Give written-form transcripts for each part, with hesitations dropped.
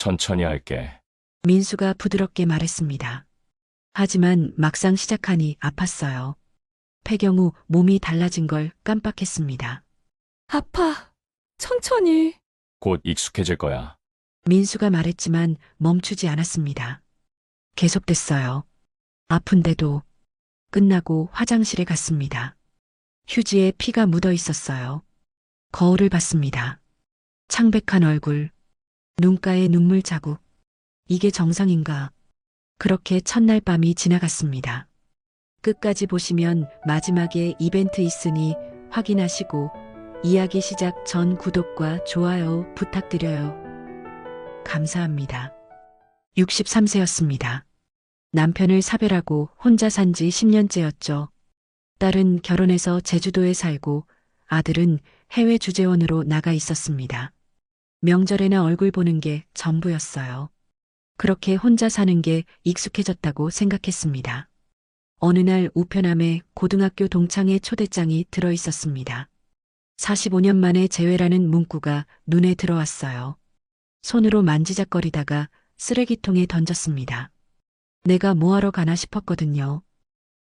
천천히 할게. 민수가 부드럽게 말했습니다. 하지만 막상 시작하니 아팠어요. 폐경 후 몸이 달라진 걸 깜빡했습니다. 아파. 천천히. 곧 익숙해질 거야. 민수가 말했지만 멈추지 않았습니다. 계속됐어요. 아픈데도. 끝나고 화장실에 갔습니다. 휴지에 피가 묻어 있었어요. 거울을 봤습니다. 창백한 얼굴, 눈가에 눈물 자국. 이게 정상인가? 그렇게 첫날 밤이 지나갔습니다. 끝까지 보시면 마지막에 이벤트 있으니 확인하시고 이야기 시작 전 구독과 좋아요 부탁드려요. 감사합니다. 63세였습니다. 남편을 사별하고 혼자 산 지 10년째였죠. 딸은 결혼해서 제주도에 살고 아들은 해외 주재원으로 나가 있었습니다. 명절에나 얼굴 보는 게 전부였어요. 그렇게 혼자 사는 게 익숙해졌다고 생각했습니다. 어느 날 우편함에 고등학교 동창회 초대장이 들어 있었습니다. 45년 만에 재회라는 문구가 눈에 들어왔어요. 손으로 만지작거리다가 쓰레기통에 던졌습니다. 내가 뭐하러 가나 싶었거든요.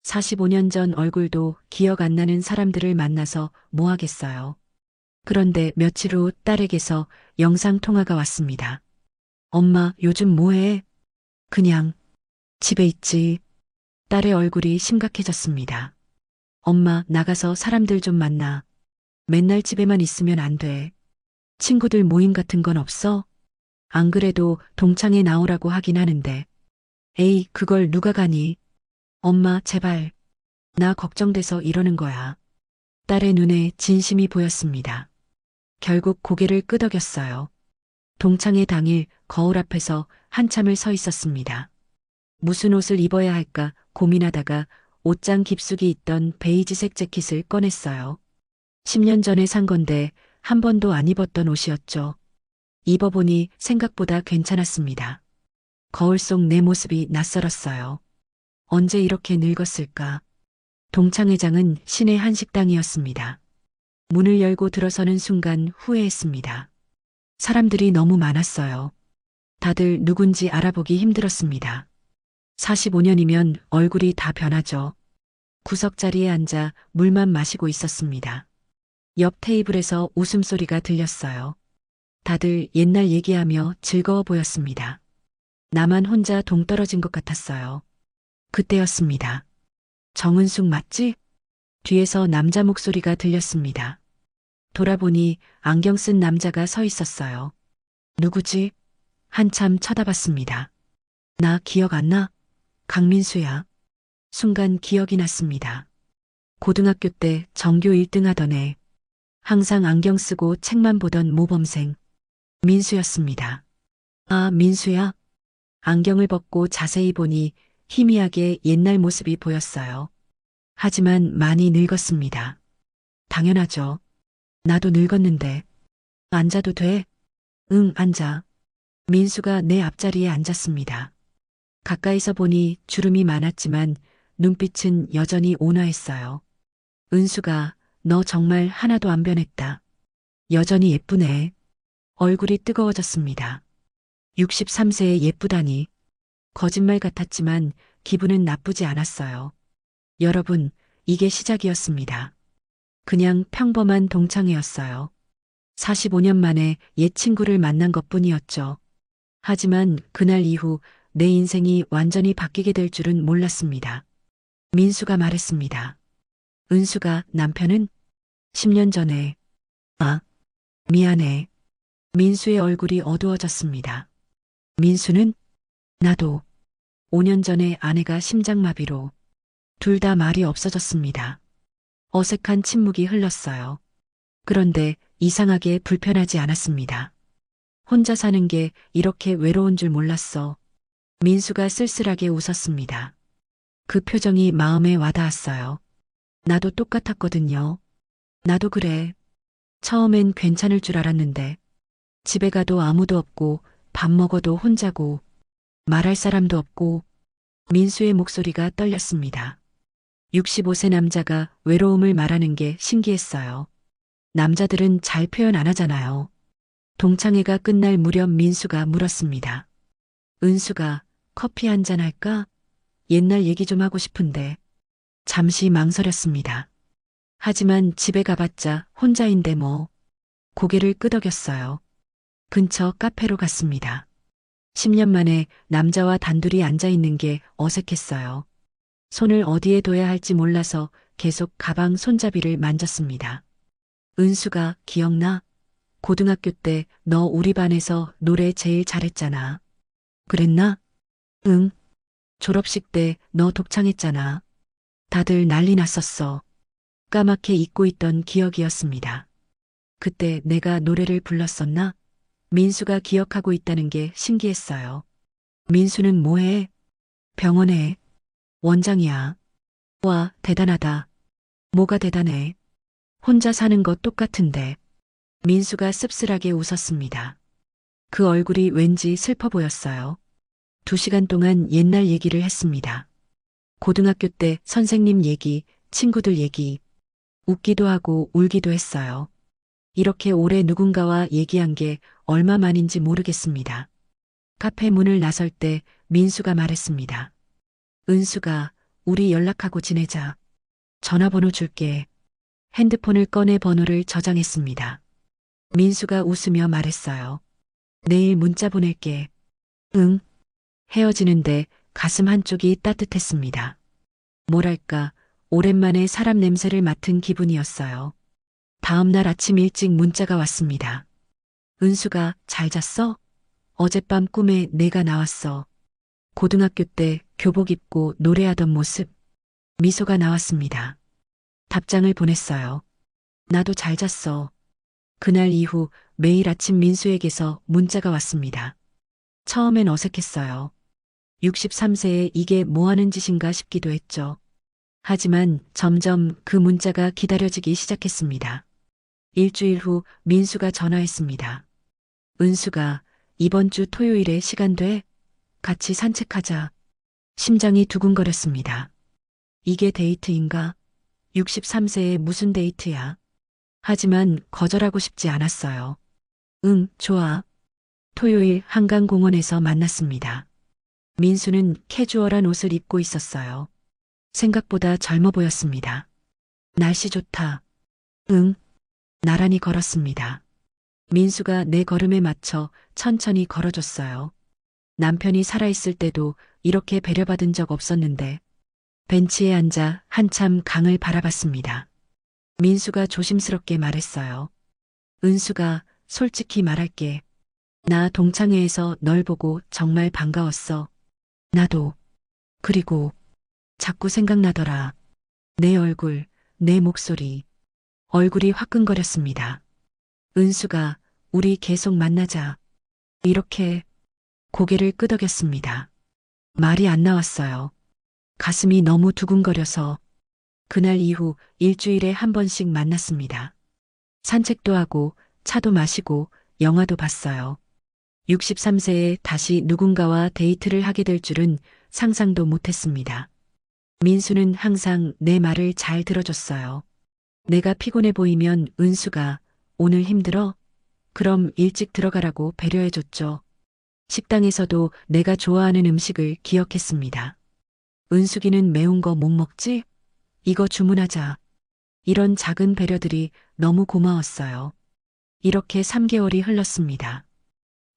45년 전 얼굴도 기억 안 나는 사람들을 만나서 뭐 하겠어요. 그런데 며칠 후 딸에게서 영상통화가 왔습니다. 엄마, 요즘 뭐해? 그냥 집에 있지. 딸의 얼굴이 심각해졌습니다. 엄마, 나가서 사람들 좀 만나. 맨날 집에만 있으면 안 돼. 친구들 모임 같은 건 없어? 안 그래도 동창회 나오라고 하긴 하는데. 에이, 그걸 누가 가니? 엄마, 제발. 나 걱정돼서 이러는 거야. 딸의 눈에 진심이 보였습니다. 결국 고개를 끄덕였어요. 동창회 당일 거울 앞에서 한참을 서 있었습니다. 무슨 옷을 입어야 할까 고민하다가 옷장 깊숙이 있던 베이지색 재킷을 꺼냈어요. 10년 전에 산 건데 한 번도 안 입었던 옷이었죠. 입어보니 생각보다 괜찮았습니다. 거울 속 내 모습이 낯설었어요. 언제 이렇게 늙었을까? 동창회장은 시내 한식당이었습니다. 문을 열고 들어서는 순간 후회했습니다. 사람들이 너무 많았어요. 다들 누군지 알아보기 힘들었습니다. 45년이면 얼굴이 다 변하죠. 구석자리에 앉아 물만 마시고 있었습니다. 옆 테이블에서 웃음소리가 들렸어요. 다들 옛날 얘기하며 즐거워 보였습니다. 나만 혼자 동떨어진 것 같았어요. 그때였습니다. 정은숙 맞지? 뒤에서 남자 목소리가 들렸습니다. 돌아보니 안경 쓴 남자가 서 있었어요. 누구지? 한참 쳐다봤습니다. 나 기억 안 나? 강민수야. 순간 기억이 났습니다. 고등학교 때 전교 1등 하던 애. 항상 안경 쓰고 책만 보던 모범생. 민수였습니다. 아, 민수야? 안경을 벗고 자세히 보니 희미하게 옛날 모습이 보였어요. 하지만 많이 늙었습니다. 당연하죠. 나도 늙었는데. 앉아도 돼? 응, 앉아. 민수가 내 앞자리에 앉았습니다. 가까이서 보니 주름이 많았지만 눈빛은 여전히 온화했어요. 은수가 너 정말 하나도 안 변했다. 여전히 예쁘네. 얼굴이 뜨거워졌습니다. 63세에 예쁘다니. 거짓말 같았지만 기분은 나쁘지 않았어요. 여러분, 이게 시작이었습니다. 그냥 평범한 동창회였어요. 45년 만에 옛 친구를 만난 것뿐이었죠. 하지만 그날 이후 내 인생이 완전히 바뀌게 될 줄은 몰랐습니다. 민수가 말했습니다. 은수가 남편은 10년 전에. 아, 미안해. 민수의 얼굴이 어두워졌습니다. 민수는? 나도. 5년 전에 아내가 심장마비로. 둘 다 말이 없어졌습니다. 어색한 침묵이 흘렀어요. 그런데 이상하게 불편하지 않았습니다. 혼자 사는 게 이렇게 외로운 줄 몰랐어. 민수가 쓸쓸하게 웃었습니다. 그 표정이 마음에 와닿았어요. 나도 똑같았거든요. 나도 그래. 처음엔 괜찮을 줄 알았는데 집에 가도 아무도 없고 밥 먹어도 혼자고 말할 사람도 없고. 민수의 목소리가 떨렸습니다. 65세 남자가 외로움을 말하는 게 신기했어요. 남자들은 잘 표현 안 하잖아요. 동창회가 끝날 무렵 민수가 물었습니다. 은수가 커피 한잔 할까? 옛날 얘기 좀 하고 싶은데. 잠시 망설였습니다. 하지만 집에 가봤자 혼자인데 뭐. 고개를 끄덕였어요. 근처 카페로 갔습니다. 10년 만에 남자와 단둘이 앉아 있는 게 어색했어요. 손을 어디에 둬야 할지 몰라서 계속 가방 손잡이를 만졌습니다. 은수가 기억나? 고등학교 때 너 우리 반에서 노래 제일 잘했잖아. 그랬나? 응. 졸업식 때 너 독창했잖아. 다들 난리 났었어. 까맣게 잊고 있던 기억이었습니다. 그때 내가 노래를 불렀었나? 민수가 기억하고 있다는 게 신기했어요. 민수는 뭐해? 병원에. 원장이야. 와, 대단하다. 뭐가 대단해? 혼자 사는 거 똑같은데. 민수가 씁쓸하게 웃었습니다. 그 얼굴이 왠지 슬퍼 보였어요. 2시간 동안 옛날 얘기를 했습니다. 고등학교 때 선생님 얘기, 친구들 얘기. 웃기도 하고 울기도 했어요. 이렇게 오래 누군가와 얘기한 게 얼마만인지 모르겠습니다. 카페 문을 나설 때 민수가 말했습니다. 은수가 우리 연락하고 지내자. 전화번호 줄게. 핸드폰을 꺼내 번호를 저장했습니다. 민수가 웃으며 말했어요. 내일 문자 보낼게. 응. 헤어지는데 가슴 한쪽이 따뜻했습니다. 뭐랄까, 오랜만에 사람 냄새를 맡은 기분이었어요. 다음 날 아침 일찍 문자가 왔습니다. 은수가 잘 잤어? 어젯밤 꿈에 내가 나왔어. 고등학교 때 교복 입고 노래하던 모습. 미소가 나왔습니다. 답장을 보냈어요. 나도 잘 잤어. 그날 이후 매일 아침 민수에게서 문자가 왔습니다. 처음엔 어색했어요. 63세에 이게 뭐 하는 짓인가 싶기도 했죠. 하지만 점점 그 문자가 기다려지기 시작했습니다. 일주일 후 민수가 전화했습니다. 은수가 이번 주 토요일에 시간 돼? 같이 산책하자. 심장이 두근거렸습니다. 이게 데이트인가? 63세에 무슨 데이트야? 하지만 거절하고 싶지 않았어요. 응, 좋아. 토요일 한강공원에서 만났습니다. 민수는 캐주얼한 옷을 입고 있었어요. 생각보다 젊어 보였습니다. 날씨 좋다. 응. 나란히 걸었습니다. 민수가 내 걸음에 맞춰 천천히 걸어줬어요. 남편이 살아있을 때도 이렇게 배려받은 적 없었는데 벤치에 앉아 한참 강을 바라봤습니다. 민수가 조심스럽게 말했어요. 은수가 솔직히 말할게. 나 동창회에서 널 보고 정말 반가웠어. 나도. 그리고 자꾸 생각나더라. 내 얼굴, 내 목소리. 얼굴이 화끈거렸습니다. 은수가 우리 계속 만나자. 이렇게 고개를 끄덕였습니다. 말이 안 나왔어요. 가슴이 너무 두근거려서 그날 이후 일주일에 한 번씩 만났습니다. 산책도 하고 차도 마시고 영화도 봤어요. 63세에 다시 누군가와 데이트를 하게 될 줄은 상상도 못했습니다. 민수는 항상 내 말을 잘 들어줬어요. 내가 피곤해 보이면 은수가 오늘 힘들어? 그럼 일찍 들어가라고 배려해줬죠. 식당에서도 내가 좋아하는 음식을 기억했습니다. 은숙이는 매운 거 못 먹지? 이거 주문하자. 이런 작은 배려들이 너무 고마웠어요. 이렇게 3개월이 흘렀습니다.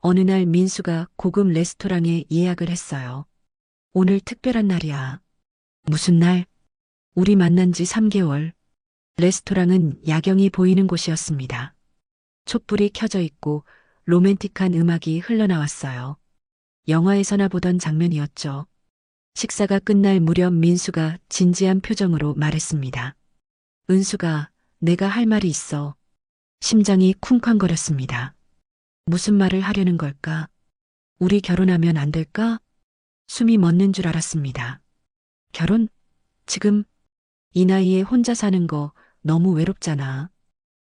어느 날 민수가 고급 레스토랑에 예약을 했어요. 오늘 특별한 날이야. 무슨 날? 우리 만난 지 3개월. 레스토랑은 야경이 보이는 곳이었습니다. 촛불이 켜져 있고 로맨틱한 음악이 흘러나왔어요. 영화에서나 보던 장면이었죠. 식사가 끝날 무렵 민수가 진지한 표정으로 말했습니다. 은수가 내가 할 말이 있어. 심장이 쿵쾅거렸습니다. 무슨 말을 하려는 걸까? 우리 결혼하면 안 될까? 숨이 멎는 줄 알았습니다. 결혼? 지금? 이 나이에 혼자 사는 거 너무 외롭잖아.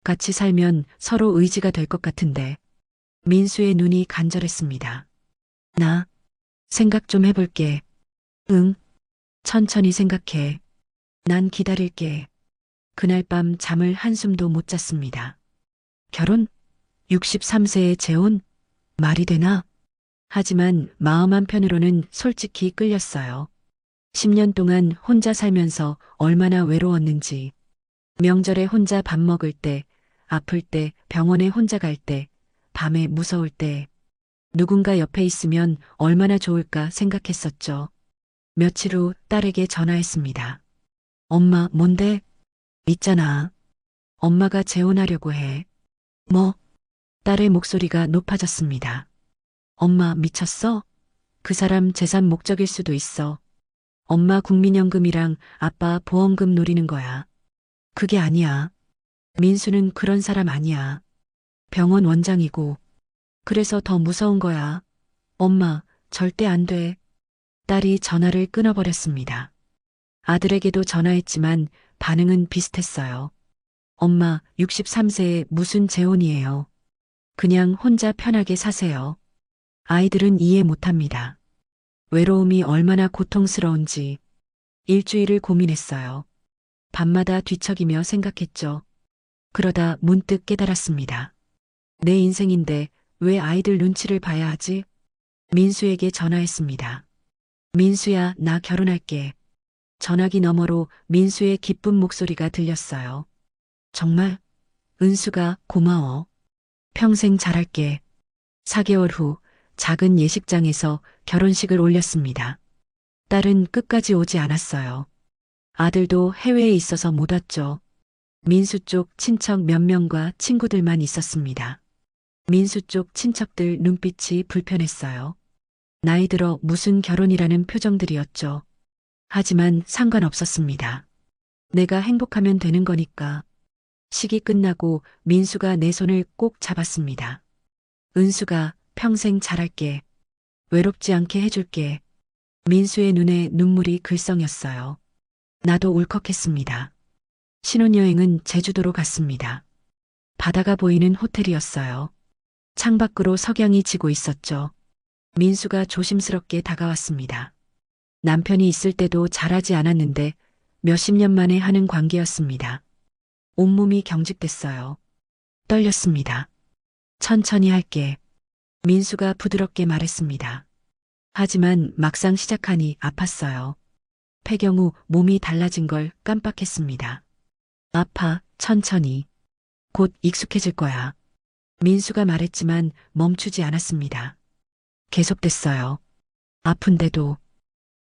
같이 살면 서로 의지가 될 것 같은데. 민수의 눈이 간절했습니다. 나 생각 좀 해볼게. 응. 천천히 생각해. 난 기다릴게. 그날 밤 잠을 한숨도 못 잤습니다. 결혼? 63세의 재혼? 말이 되나? 하지만 마음 한편으로는 솔직히 끌렸어요. 10년 동안 혼자 살면서 얼마나 외로웠는지. 명절에 혼자 밥 먹을 때, 아플 때, 병원에 혼자 갈 때, 밤에 무서울 때, 누군가 옆에 있으면 얼마나 좋을까 생각했었죠. 며칠 후 딸에게 전화했습니다. 엄마, 뭔데? 있잖아. 엄마가 재혼하려고 해. 뭐? 딸의 목소리가 높아졌습니다. 엄마, 미쳤어? 그 사람 재산 목적일 수도 있어. 엄마 국민연금이랑 아빠 보험금 노리는 거야. 그게 아니야. 민수는 그런 사람 아니야. 병원 원장이고. 그래서 더 무서운 거야. 엄마, 절대 안 돼. 딸이 전화를 끊어버렸습니다. 아들에게도 전화했지만 반응은 비슷했어요. 엄마, 63세에 무슨 재혼이에요. 그냥 혼자 편하게 사세요. 아이들은 이해 못합니다. 외로움이 얼마나 고통스러운지 일주일을 고민했어요. 밤마다 뒤척이며 생각했죠. 그러다 문득 깨달았습니다. 내 인생인데 왜 아이들 눈치를 봐야 하지? 민수에게 전화했습니다. 민수야, 나 결혼할게. 전화기 너머로 민수의 기쁜 목소리가 들렸어요. 정말? 은수가 고마워. 평생 잘할게. 4개월 후 작은 예식장에서 결혼식을 올렸습니다. 딸은 끝까지 오지 않았어요. 아들도 해외에 있어서 못 왔죠. 민수 쪽 친척 몇 명과 친구들만 있었습니다. 민수 쪽 친척들 눈빛이 불편했어요. 나이 들어 무슨 결혼이라는 표정들이었죠. 하지만 상관없었습니다. 내가 행복하면 되는 거니까. 식이 끝나고 민수가 내 손을 꼭 잡았습니다. 은수가 평생 잘할게. 외롭지 않게 해줄게. 민수의 눈에 눈물이 글썽였어요. 나도 울컥했습니다. 신혼여행은 제주도로 갔습니다. 바다가 보이는 호텔이었어요. 창밖으로 석양이 지고 있었죠. 민수가 조심스럽게 다가왔습니다. 남편이 있을 때도 잘하지 않았는데 몇십 년 만에 하는 관계였습니다. 온몸이 경직됐어요. 떨렸습니다. 천천히 할게. 민수가 부드럽게 말했습니다. 하지만 막상 시작하니 아팠어요. 폐경 후 몸이 달라진 걸 깜빡했습니다. 아파, 천천히. 곧 익숙해질 거야. 민수가 말했지만 멈추지 않았습니다. 계속됐어요. 아픈데도.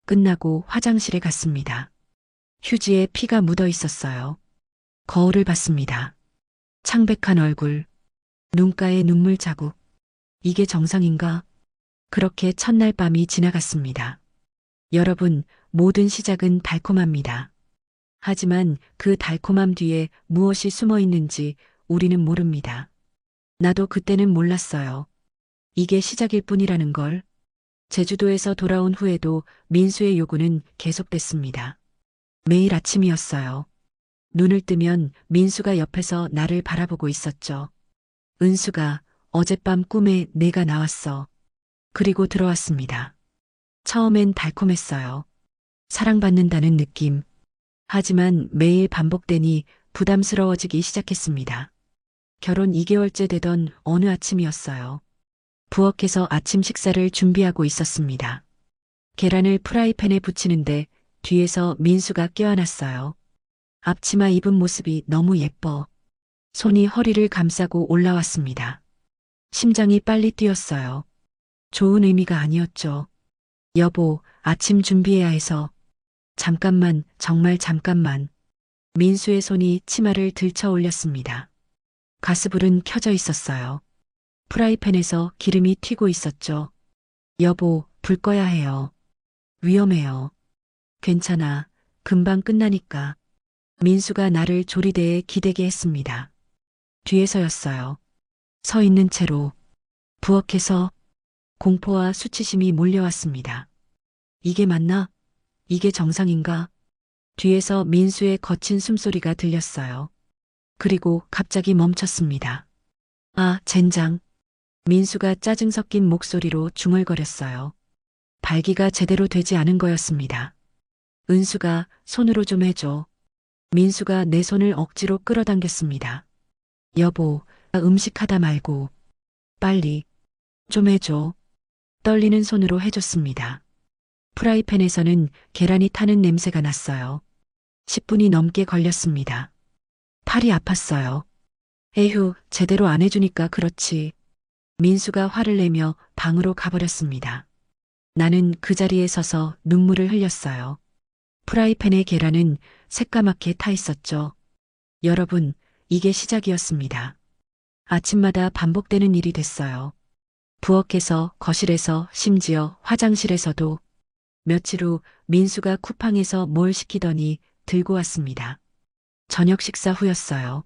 끝나고 화장실에 갔습니다. 휴지에 피가 묻어 있었어요. 거울을 봤습니다. 창백한 얼굴, 눈가에 눈물 자국. 이게 정상인가? 그렇게 첫날 밤이 지나갔습니다. 여러분, 모든 시작은 달콤합니다. 하지만 그 달콤함 뒤에 무엇이 숨어 있는지 우리는 모릅니다. 나도 그때는 몰랐어요. 이게 시작일 뿐이라는 걸. 제주도에서 돌아온 후에도 민수의 요구는 계속됐습니다. 매일 아침이었어요. 눈을 뜨면 민수가 옆에서 나를 바라보고 있었죠. 은수가 어젯밤 꿈에 내가 나왔어. 그리고 들어왔습니다. 처음엔 달콤했어요. 사랑받는다는 느낌. 하지만 매일 반복되니 부담스러워지기 시작했습니다. 결혼 2개월째 되던 어느 아침이었어요. 부엌에서 아침 식사를 준비하고 있었습니다. 계란을 프라이팬에 부치는데 뒤에서 민수가 껴안았어요. 앞치마 입은 모습이 너무 예뻐. 손이 허리를 감싸고 올라왔습니다. 심장이 빨리 뛰었어요. 좋은 의미가 아니었죠. 여보, 아침 준비해야 해서. 잠깐만, 정말 잠깐만. 민수의 손이 치마를 들쳐 올렸습니다. 가스불은 켜져 있었어요. 프라이팬에서 기름이 튀고 있었죠. 여보, 불 꺼야 해요. 위험해요. 괜찮아. 금방 끝나니까. 민수가 나를 조리대에 기대게 했습니다. 뒤에서였어요. 서 있는 채로. 부엌에서 공포와 수치심이 몰려왔습니다. 이게 맞나? 이게 정상인가? 뒤에서 민수의 거친 숨소리가 들렸어요. 그리고 갑자기 멈췄습니다. 아, 젠장. 민수가 짜증 섞인 목소리로 중얼거렸어요. 발기가 제대로 되지 않은 거였습니다. 은수가 손으로 좀 해줘. 민수가 내 손을 억지로 끌어당겼습니다. 여보, 음식 하다 말고. 빨리. 좀 해줘. 떨리는 손으로 해줬습니다. 프라이팬에서는 계란이 타는 냄새가 났어요. 10분이 넘게 걸렸습니다. 팔이 아팠어요. 에휴, 제대로 안 해주니까 그렇지. 민수가 화를 내며 방으로 가버렸습니다. 나는 그 자리에 서서 눈물을 흘렸어요. 프라이팬의 계란은 새까맣게 타 있었죠. 여러분, 이게 시작이었습니다. 아침마다 반복되는 일이 됐어요. 부엌에서, 거실에서, 심지어 화장실에서도. 며칠 후 민수가 쿠팡에서 뭘 시키더니 들고 왔습니다. 저녁 식사 후였어요.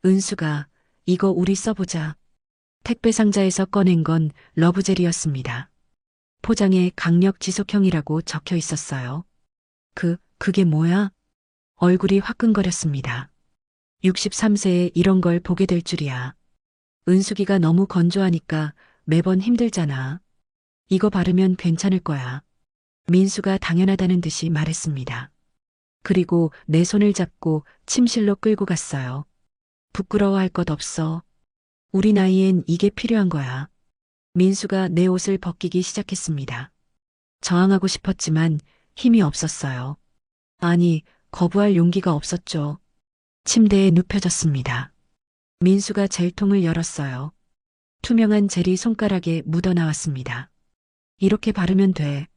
은수가 이거 우리 써보자. 택배 상자에서 꺼낸 건 러브젤이었습니다. 포장에 강력 지속형이라고 적혀 있었어요. 그게 뭐야? 얼굴이 화끈거렸습니다. 63세에 이런 걸 보게 될 줄이야. 은숙이가 너무 건조하니까 매번 힘들잖아. 이거 바르면 괜찮을 거야. 민수가 당연하다는 듯이 말했습니다. 그리고 내 손을 잡고 침실로 끌고 갔어요. 부끄러워할 것 없어. 우리 나이엔 이게 필요한 거야. 민수가 내 옷을 벗기기 시작했습니다. 저항하고 싶었지만 힘이 없었어요. 아니, 거부할 용기가 없었죠. 침대에 눕혀졌습니다. 민수가 젤통을 열었어요. 투명한 젤이 손가락에 묻어나왔습니다. 이렇게 바르면 돼.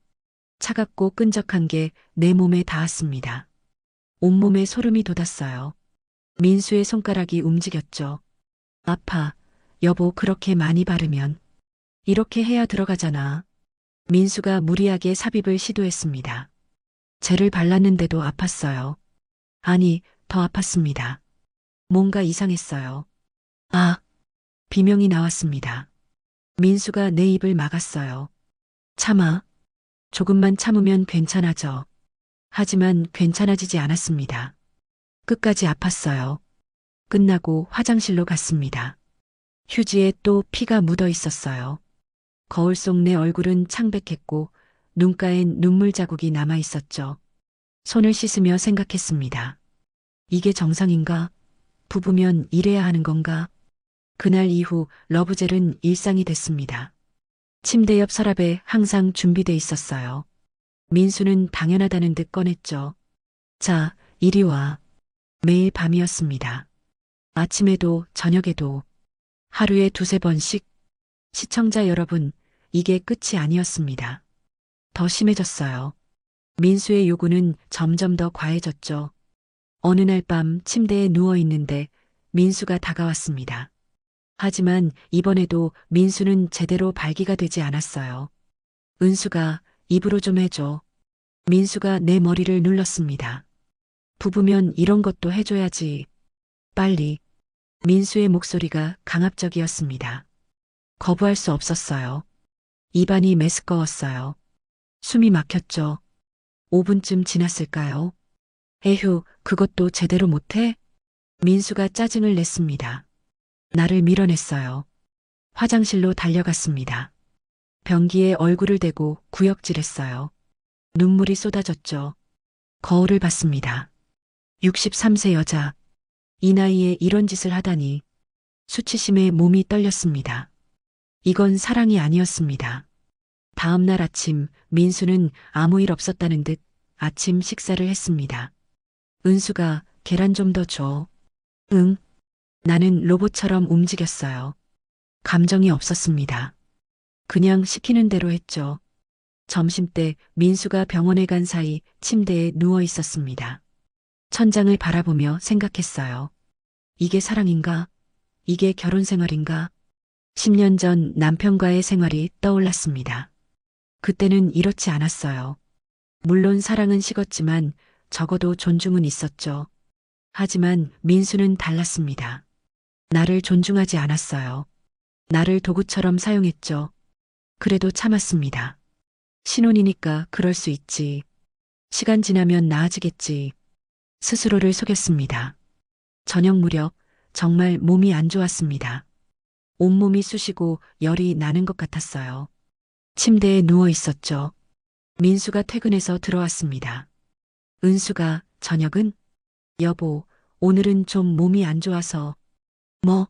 차갑고 끈적한 게 내 몸에 닿았습니다. 온몸에 소름이 돋았어요. 민수의 손가락이 움직였죠. 아파. 여보, 그렇게 많이 바르면. 이렇게 해야 들어가잖아. 민수가 무리하게 삽입을 시도했습니다. 젤을 발랐는데도 아팠어요. 아니, 더 아팠습니다. 뭔가 이상했어요. 아, 비명이 나왔습니다. 민수가 내 입을 막았어요. 참아. 조금만 참으면 괜찮아져. 하지만 괜찮아지지 않았습니다. 끝까지 아팠어요. 끝나고 화장실로 갔습니다. 휴지에 또 피가 묻어 있었어요. 거울 속 내 얼굴은 창백했고 눈가엔 눈물 자국이 남아 있었죠. 손을 씻으며 생각했습니다. 이게 정상인가? 부부면 이래야 하는 건가? 그날 이후 러브젤은 일상이 됐습니다. 침대 옆 서랍에 항상 준비돼 있었어요. 민수는 당연하다는 듯 꺼냈죠. 자, 이리 와. 매일 밤이었습니다. 아침에도 저녁에도 하루에 두세 번씩. 시청자 여러분, 이게 끝이 아니었습니다. 더 심해졌어요. 민수의 요구는 점점 더 과해졌죠. 어느 날 밤 침대에 누워 있는데 민수가 다가왔습니다. 하지만 이번에도 민수는 제대로 발기가 되지 않았어요. 은수가 입으로 좀 해줘. 민수가 내 머리를 눌렀습니다. 부부면 이런 것도 해줘야지. 빨리. 민수의 목소리가 강압적이었습니다. 거부할 수 없었어요. 입안이 메스꺼웠어요. 숨이 막혔죠. 5분쯤 지났을까요? 에휴, 그것도 제대로 못해? 민수가 짜증을 냈습니다. 나를 밀어냈어요. 화장실로 달려갔습니다. 변기에 얼굴을 대고 구역질했어요. 눈물이 쏟아졌죠. 거울을 봤습니다. 63세 여자. 이 나이에 이런 짓을 하다니. 수치심에 몸이 떨렸습니다. 이건 사랑이 아니었습니다. 다음 날 아침 민수는 아무 일 없었다는 듯 아침 식사를 했습니다. 은수가 계란 좀 더 줘. 응. 나는 로봇처럼 움직였어요. 감정이 없었습니다. 그냥 시키는 대로 했죠. 점심때 민수가 병원에 간 사이 침대에 누워 있었습니다. 천장을 바라보며 생각했어요. 이게 사랑인가? 이게 결혼 생활인가? 10년 전 남편과의 생활이 떠올랐습니다. 그때는 이렇지 않았어요. 물론 사랑은 식었지만 적어도 존중은 있었죠. 하지만 민수는 달랐습니다. 나를 존중하지 않았어요. 나를 도구처럼 사용했죠. 그래도 참았습니다. 신혼이니까 그럴 수 있지. 시간 지나면 나아지겠지. 스스로를 속였습니다. 저녁 무렵 정말 몸이 안 좋았습니다. 온몸이 쑤시고 열이 나는 것 같았어요. 침대에 누워 있었죠. 민수가 퇴근해서 들어왔습니다. 은수가 저녁은? 여보, 오늘은 좀 몸이 안 좋아서. 뭐?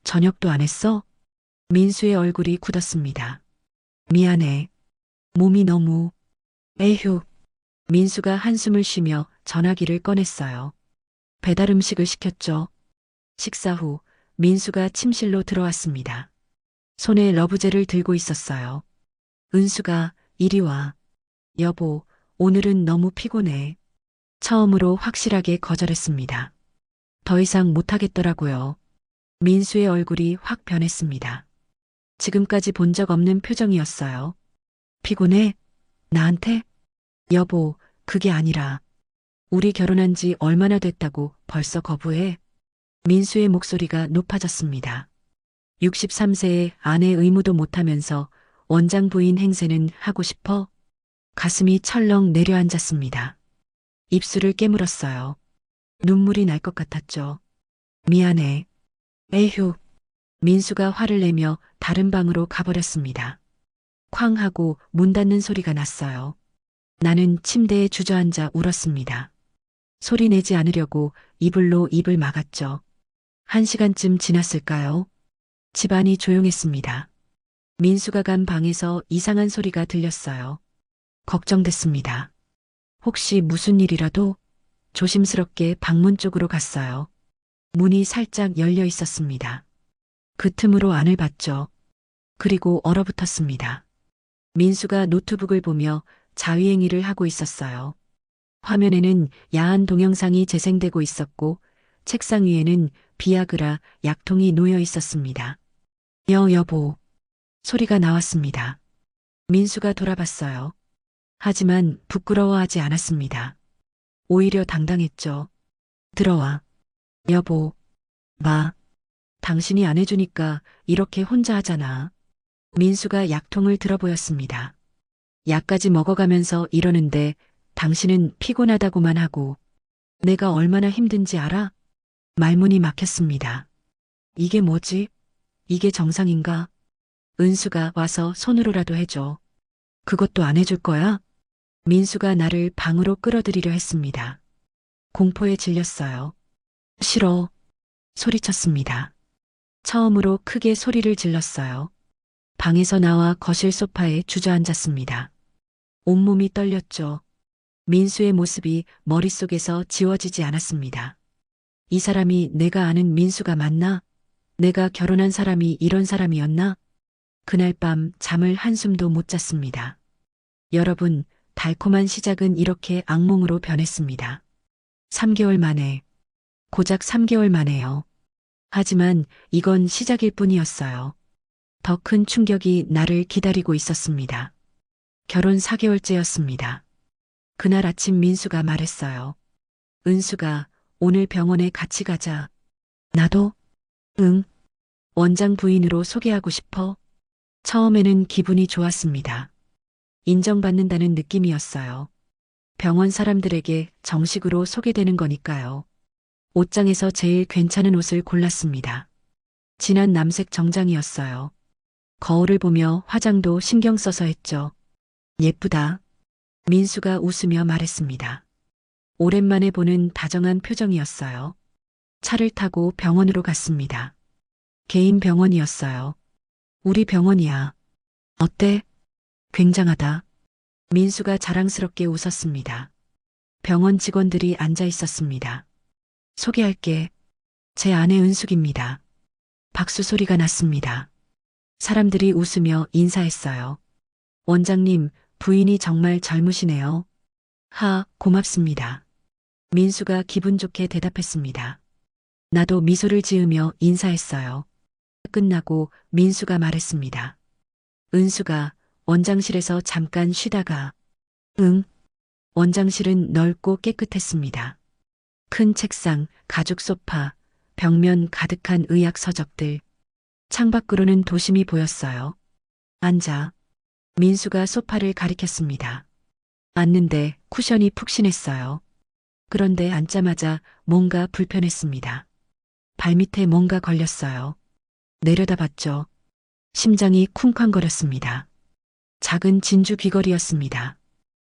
저녁도 안 했어? 민수의 얼굴이 굳었습니다. 미안해. 몸이 너무. 에휴. 민수가 한숨을 쉬며 전화기를 꺼냈어요. 배달 음식을 시켰죠. 식사 후 민수가 침실로 들어왔습니다. 손에 러브젤을 들고 있었어요. 은수가 이리 와. 여보, 오늘은 너무 피곤해. 처음으로 확실하게 거절했습니다. 더 이상 못하겠더라고요. 민수의 얼굴이 확 변했습니다. 지금까지 본 적 없는 표정이었어요. 피곤해? 나한테? 여보, 그게 아니라 우리 결혼한 지 얼마나 됐다고 벌써 거부해? 민수의 목소리가 높아졌습니다. 63세에 아내 의무도 못하면서 원장 부인 행세는 하고 싶어? 가슴이 철렁 내려앉았습니다. 입술을 깨물었어요. 눈물이 날 것 같았죠. 미안해. 에휴. 민수가 화를 내며 다른 방으로 가버렸습니다. 쾅 하고 문 닫는 소리가 났어요. 나는 침대에 주저앉아 울었습니다. 소리 내지 않으려고 이불로 입을 막았죠. 1시간쯤 지났을까요? 집안이 조용했습니다. 민수가 간 방에서 이상한 소리가 들렸어요. 걱정됐습니다. 혹시 무슨 일이라도? 조심스럽게 방문 쪽으로 갔어요. 문이 살짝 열려 있었습니다. 그 틈으로 안을 봤죠. 그리고 얼어붙었습니다. 민수가 노트북을 보며 자위행위를 하고 있었어요. 화면에는 야한 동영상이 재생되고 있었고 책상 위에는 비아그라 약통이 놓여 있었습니다. 여보. 소리가 나왔습니다. 민수가 돌아봤어요. 하지만 부끄러워하지 않았습니다. 오히려 당당했죠. 들어와. 여보. 당신이 안 해주니까 이렇게 혼자 하잖아. 민수가 약통을 들어보였습니다. 약까지 먹어가면서 이러는데 당신은 피곤하다고만 하고 내가 얼마나 힘든지 알아? 말문이 막혔습니다. 이게 뭐지? 이게 정상인가? 은수가 와서 손으로라도 해줘. 그것도 안 해줄 거야? 민수가 나를 방으로 끌어들이려 했습니다. 공포에 질렸어요. 싫어. 소리쳤습니다. 처음으로 크게 소리를 질렀어요. 방에서 나와 거실 소파에 주저앉았습니다. 온몸이 떨렸죠. 민수의 모습이 머릿속에서 지워지지 않았습니다. 이 사람이 내가 아는 민수가 맞나? 내가 결혼한 사람이 이런 사람이었나? 그날 밤 잠을 한숨도 못 잤습니다. 여러분, 달콤한 시작은 이렇게 악몽으로 변했습니다. 3개월 만에, 고작 3개월 만에요. 하지만 이건 시작일 뿐이었어요. 더 큰 충격이 나를 기다리고 있었습니다. 결혼 4개월째였습니다. 그날 아침 민수가 말했어요. 은수가 오늘 병원에 같이 가자. 나도? 응. 원장 부인으로 소개하고 싶어. 처음에는 기분이 좋았습니다. 인정받는다는 느낌이었어요. 병원 사람들에게 정식으로 소개되는 거니까요. 옷장에서 제일 괜찮은 옷을 골랐습니다. 진한 남색 정장이었어요. 거울을 보며 화장도 신경 써서 했죠. 예쁘다. 민수가 웃으며 말했습니다. 오랜만에 보는 다정한 표정이었어요. 차를 타고 병원으로 갔습니다. 개인 병원이었어요. 우리 병원이야. 어때? 굉장하다. 민수가 자랑스럽게 웃었습니다. 병원 직원들이 앉아 있었습니다. 소개할게. 제 아내 은숙입니다. 박수 소리가 났습니다. 사람들이 웃으며 인사했어요. 원장님, 부인이 정말 젊으시네요. 고맙습니다. 민수가 기분 좋게 대답했습니다. 나도 미소를 지으며 인사했어요. 끝나고 민수가 말했습니다. 은수가 원장실에서 잠깐 쉬다가. 응. 원장실은 넓고 깨끗했습니다. 큰 책상, 가죽 소파, 벽면 가득한 의학 서적들. 창밖으로는 도심이 보였어요. 앉아. 민수가 소파를 가리켰습니다. 앉는데 쿠션이 푹신했어요. 그런데 앉자마자 뭔가 불편했습니다. 발밑에 뭔가 걸렸어요. 내려다봤죠. 심장이 쿵쾅거렸습니다. 작은 진주 귀걸이였습니다.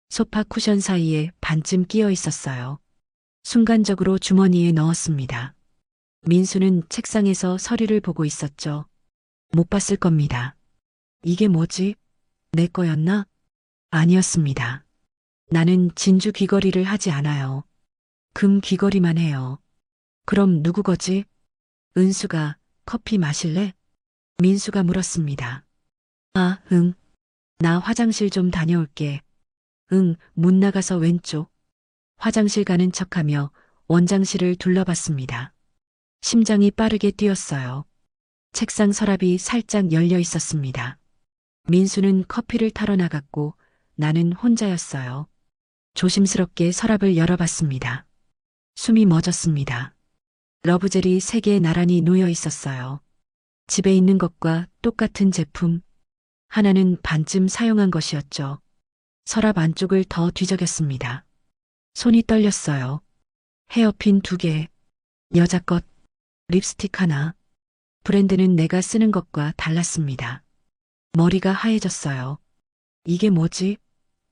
소파 쿠션 사이에 반쯤 끼어 있었어요. 순간적으로 주머니에 넣었습니다. 민수는 책상에서 서류를 보고 있었죠. 못 봤을 겁니다. 이게 뭐지? 내 거였나? 아니었습니다. 나는 진주 귀걸이를 하지 않아요. 금 귀걸이만 해요. 그럼 누구 거지? 은수가 커피 마실래? 민수가 물었습니다. 아, 응. 나 화장실 좀 다녀올게. 응, 문 나가서 왼쪽. 화장실 가는 척하며 원장실을 둘러봤습니다. 심장이 빠르게 뛰었어요. 책상 서랍이 살짝 열려 있었습니다. 민수는 커피를 타러 나갔고 나는 혼자였어요. 조심스럽게 서랍을 열어봤습니다. 숨이 멎었습니다. 러브젤이 3개 나란히 놓여 있었어요. 집에 있는 것과 똑같은 제품. 하나는 반쯤 사용한 것이었죠. 서랍 안쪽을 더 뒤적였습니다. 손이 떨렸어요. 헤어핀 2개, 여자 것, 립스틱 하나. 브랜드는 내가 쓰는 것과 달랐습니다. 머리가 하얘졌어요. 이게 뭐지?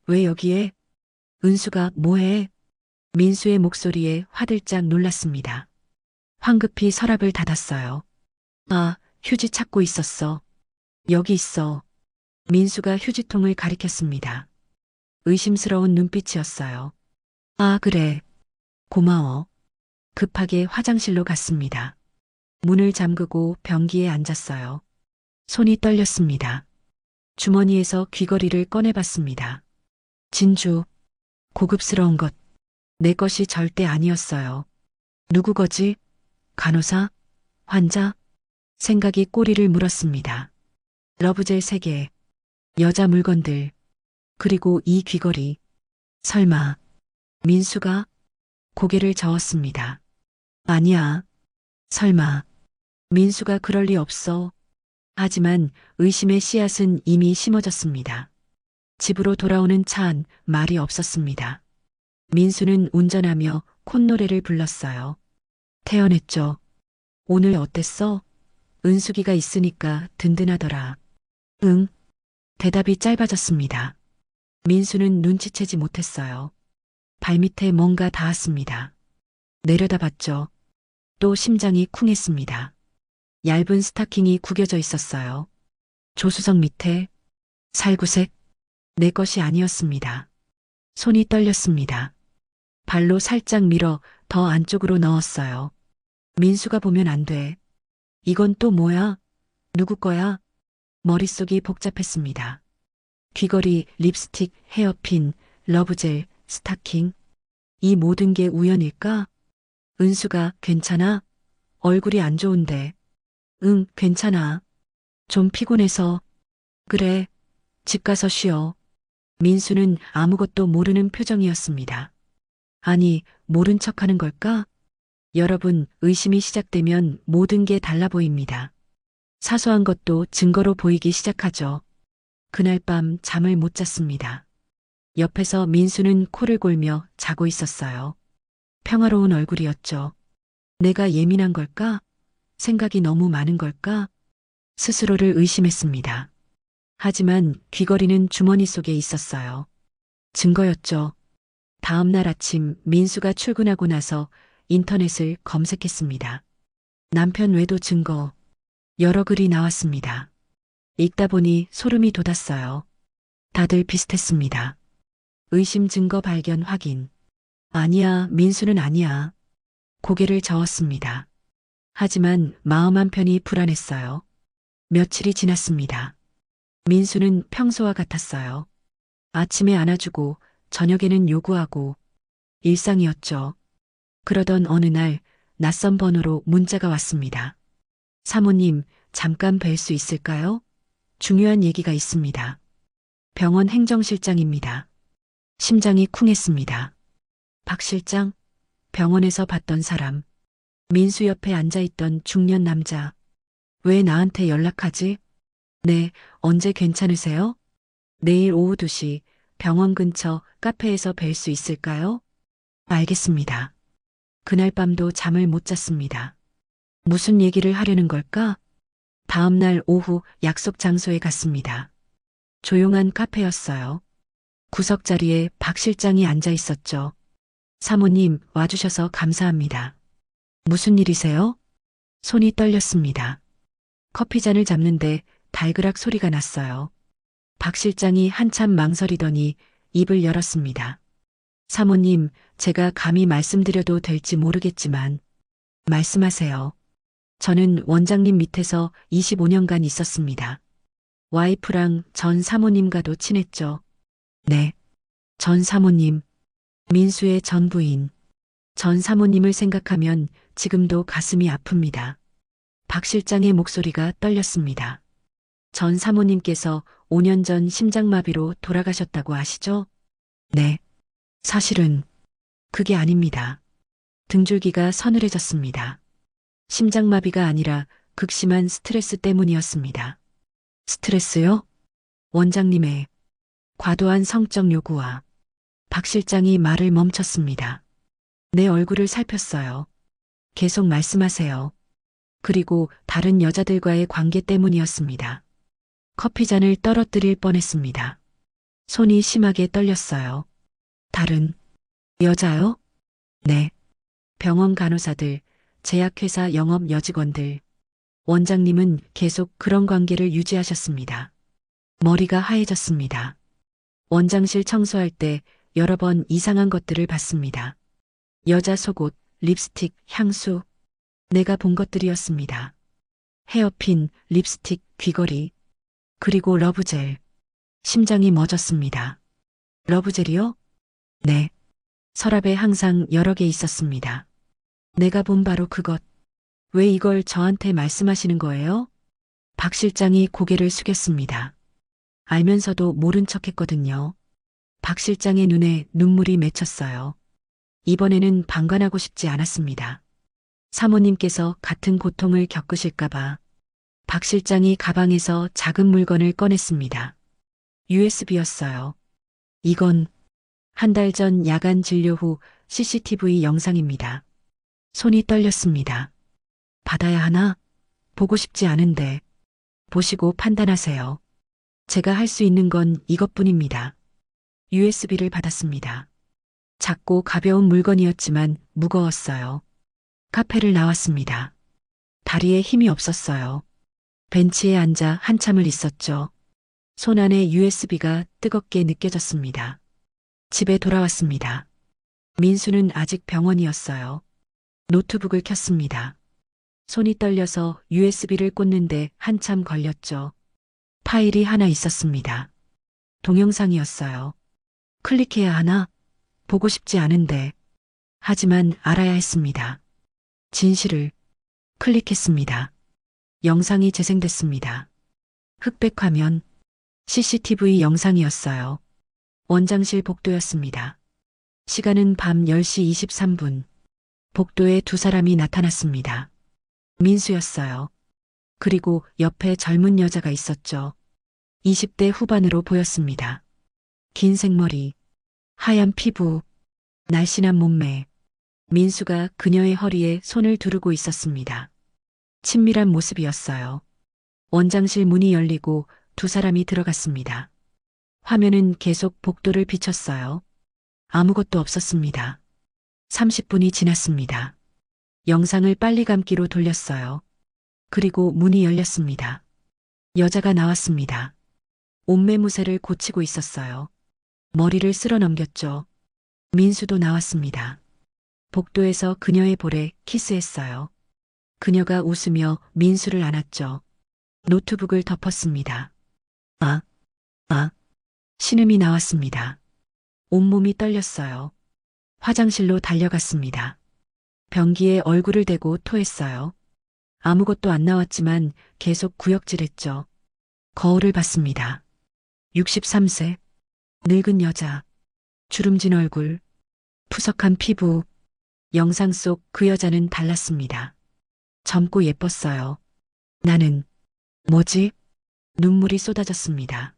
왜 여기에? 은수가 뭐해? 민수의 목소리에 화들짝 놀랐습니다. 황급히 서랍을 닫았어요. 아, 휴지 찾고 있었어. 여기 있어. 민수가 휴지통을 가리켰습니다. 의심스러운 눈빛이었어요. 아, 그래. 고마워. 급하게 화장실로 갔습니다. 문을 잠그고 변기에 앉았어요. 손이 떨렸습니다. 주머니에서 귀걸이를 꺼내봤습니다. 진주. 고급스러운 것. 내 것이 절대 아니었어요. 누구 거지? 간호사? 환자? 생각이 꼬리를 물었습니다. 러브젤 3개. 여자 물건들. 그리고 이 귀걸이. 설마. 민수가? 고개를 저었습니다. 아니야. 설마. 민수가 그럴 리 없어. 하지만 의심의 씨앗은 이미 심어졌습니다. 집으로 돌아오는 차 안 말이 없었습니다. 민수는 운전하며 콧노래를 불렀어요. 태연했죠. 오늘 어땠어? 은숙이가 있으니까 든든하더라. 응. 대답이 짧아졌습니다. 민수는 눈치채지 못했어요. 발밑에 뭔가 닿았습니다. 내려다봤죠. 또 심장이 쿵했습니다. 얇은 스타킹이 구겨져 있었어요. 조수석 밑에 살구색. 내 것이 아니었습니다. 손이 떨렸습니다. 발로 살짝 밀어 더 안쪽으로 넣었어요. 민수가 보면 안 돼. 이건 또 뭐야? 누구 거야? 머릿속이 복잡했습니다. 귀걸이, 립스틱, 헤어핀, 러브젤, 스타킹. 이 모든 게 우연일까? 은수가 괜찮아? 얼굴이 안 좋은데. 응, 괜찮아. 좀 피곤해서. 그래, 집 가서 쉬어. 민수는 아무것도 모르는 표정이었습니다. 아니, 모른 척 하는 걸까? 여러분, 의심이 시작되면 모든 게 달라 보입니다. 사소한 것도 증거로 보이기 시작하죠. 그날 밤 잠을 못 잤습니다. 옆에서 민수는 코를 골며 자고 있었어요. 평화로운 얼굴이었죠. 내가 예민한 걸까? 생각이 너무 많은 걸까? 스스로를 의심했습니다. 하지만 귀걸이는 주머니 속에 있었어요. 증거였죠. 다음 날 아침 민수가 출근하고 나서 인터넷을 검색했습니다. 남편 외도 증거. 여러 글이 나왔습니다. 읽다 보니 소름이 돋았어요. 다들 비슷했습니다. 의심 증거 발견 확인. 아니야, 민수는 아니야. 고개를 저었습니다. 하지만 마음 한편이 불안했어요. 며칠이 지났습니다. 민수는 평소와 같았어요. 아침에 안아주고 저녁에는 요구하고 일상이었죠. 그러던 어느 날 낯선 번호로 문자가 왔습니다. 사모님, 잠깐 뵐 수 있을까요? 중요한 얘기가 있습니다. 병원 행정실장입니다. 심장이 쿵했습니다. 박 실장? 병원에서 봤던 사람. 민수 옆에 앉아있던 중년 남자. 왜 나한테 연락하지? 네, 언제 괜찮으세요? 내일 오후 2시 병원 근처 카페에서 뵐 수 있을까요? 알겠습니다. 그날 밤도 잠을 못 잤습니다. 무슨 얘기를 하려는 걸까? 다음 날 오후 약속 장소에 갔습니다. 조용한 카페였어요. 구석 자리에 박 실장이 앉아 있었죠. 사모님, 와주셔서 감사합니다. 무슨 일이세요? 손이 떨렸습니다. 커피잔을 잡는데 달그락 소리가 났어요. 박 실장이 한참 망설이더니 입을 열었습니다. 사모님, 제가 감히 말씀드려도 될지 모르겠지만 말씀하세요. 저는 원장님 밑에서 25년간 있었습니다. 와이프랑 전 사모님과도 친했죠. 네. 전 사모님. 민수의 전 부인. 전 사모님을 생각하면 지금도 가슴이 아픕니다. 박 실장의 목소리가 떨렸습니다. 전 사모님께서 5년 전 심장마비로 돌아가셨다고 아시죠? 네. 사실은 그게 아닙니다. 등줄기가 서늘해졌습니다. 심장마비가 아니라 극심한 스트레스 때문이었습니다. 스트레스요? 원장님의 과도한 성적 요구와 박 실장이 말을 멈췄습니다. 내 얼굴을 살폈어요. 계속 말씀하세요. 그리고 다른 여자들과의 관계 때문이었습니다. 커피잔을 떨어뜨릴 뻔했습니다. 손이 심하게 떨렸어요. 다른 여자요? 네. 병원 간호사들, 제약회사 영업 여직원들. 원장님은 계속 그런 관계를 유지하셨습니다. 머리가 하얘졌습니다. 원장실 청소할 때 여러 번 이상한 것들을 봤습니다. 여자 속옷, 립스틱, 향수. 내가 본 것들이었습니다. 헤어핀, 립스틱, 귀걸이. 그리고 러브젤. 심장이 멎었습니다. 러브젤이요? 네. 서랍에 항상 여러 개 있었습니다. 내가 본 바로 그것. 왜 이걸 저한테 말씀하시는 거예요? 박 실장이 고개를 숙였습니다. 알면서도 모른 척 했거든요. 박 실장의 눈에 눈물이 맺혔어요. 이번에는 방관하고 싶지 않았습니다. 사모님께서 같은 고통을 겪으실까봐 박 실장이 가방에서 작은 물건을 꺼냈습니다. USB였어요. 이건 한 달 전 야간 진료 후 CCTV 영상입니다. 손이 떨렸습니다. 받아야 하나? 보고 싶지 않은데. 보시고 판단하세요. 제가 할 수 있는 건 이것뿐입니다. USB를 받았습니다. 작고 가벼운 물건이었지만 무거웠어요. 카페를 나왔습니다. 다리에 힘이 없었어요. 벤치에 앉아 한참을 있었죠. 손 안에 USB가 뜨겁게 느껴졌습니다. 집에 돌아왔습니다. 민수는 아직 병원이었어요. 노트북을 켰습니다. 손이 떨려서 USB를 꽂는데 한참 걸렸죠. 파일이 하나 있었습니다. 동영상이었어요. 클릭해야 하나? 보고 싶지 않은데. 하지만 알아야 했습니다. 진실을 클릭했습니다. 영상이 재생됐습니다. 흑백 화면, CCTV 영상이었어요. 원장실 복도였습니다. 시간은 밤 10시 23분. 복도에 두 사람이 나타났습니다. 민수였어요. 그리고 옆에 젊은 여자가 있었죠. 20대 후반으로 보였습니다. 긴 생머리, 하얀 피부, 날씬한 몸매. 민수가 그녀의 허리에 손을 두르고 있었습니다. 친밀한 모습이었어요. 원장실 문이 열리고 두 사람이 들어갔습니다. 화면은 계속 복도를 비췄어요. 아무것도 없었습니다. 30분이 지났습니다. 영상을 빨리 감기로 돌렸어요. 그리고 문이 열렸습니다. 여자가 나왔습니다. 옷매무새를 고치고 있었어요. 머리를 쓸어 넘겼죠. 민수도 나왔습니다. 복도에서 그녀의 볼에 키스했어요. 그녀가 웃으며 민수를 안았죠. 노트북을 덮었습니다. 신음이 나왔습니다. 온몸이 떨렸어요. 화장실로 달려갔습니다. 변기에 얼굴을 대고 토했어요. 아무것도 안 나왔지만 계속 구역질했죠. 거울을 봤습니다. 63세, 늙은 여자, 주름진 얼굴, 푸석한 피부. 영상 속 그 여자는 달랐습니다. 젊고 예뻤어요. 나는 뭐지? 눈물이 쏟아졌습니다.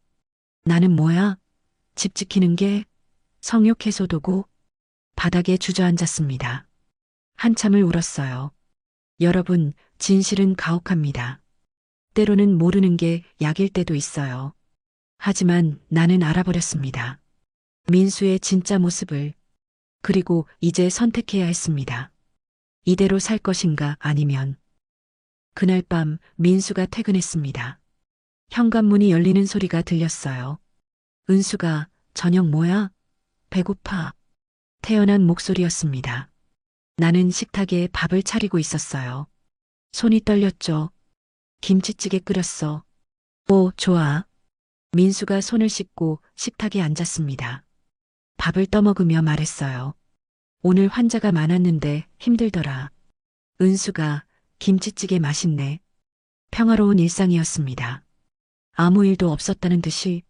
나는 뭐야? 집 지키는 게 성욕 해소 도구? 바닥에 주저앉았습니다. 한참을 울었어요. 여러분, 진실은 가혹합니다. 때로는 모르는 게 약일 때도 있어요. 하지만 나는 알아버렸습니다. 민수의 진짜 모습을. 그리고 이제 선택해야 했습니다. 이대로 살 것인가 아니면 그날 밤 민수가 퇴근했습니다. 현관문이 열리는 소리가 들렸어요. 은수가 저녁 뭐야? 배고파. 태연한 목소리였습니다. 나는 식탁에 밥을 차리고 있었어요. 손이 떨렸죠. 김치찌개 끓였어. 오, 좋아. 민수가 손을 씻고 식탁에 앉았습니다. 밥을 떠먹으며 말했어요. 오늘 환자가 많았는데 힘들더라. 은수가 김치찌개 맛있네. 평화로운 일상이었습니다. 아무 일도 없었다는 듯이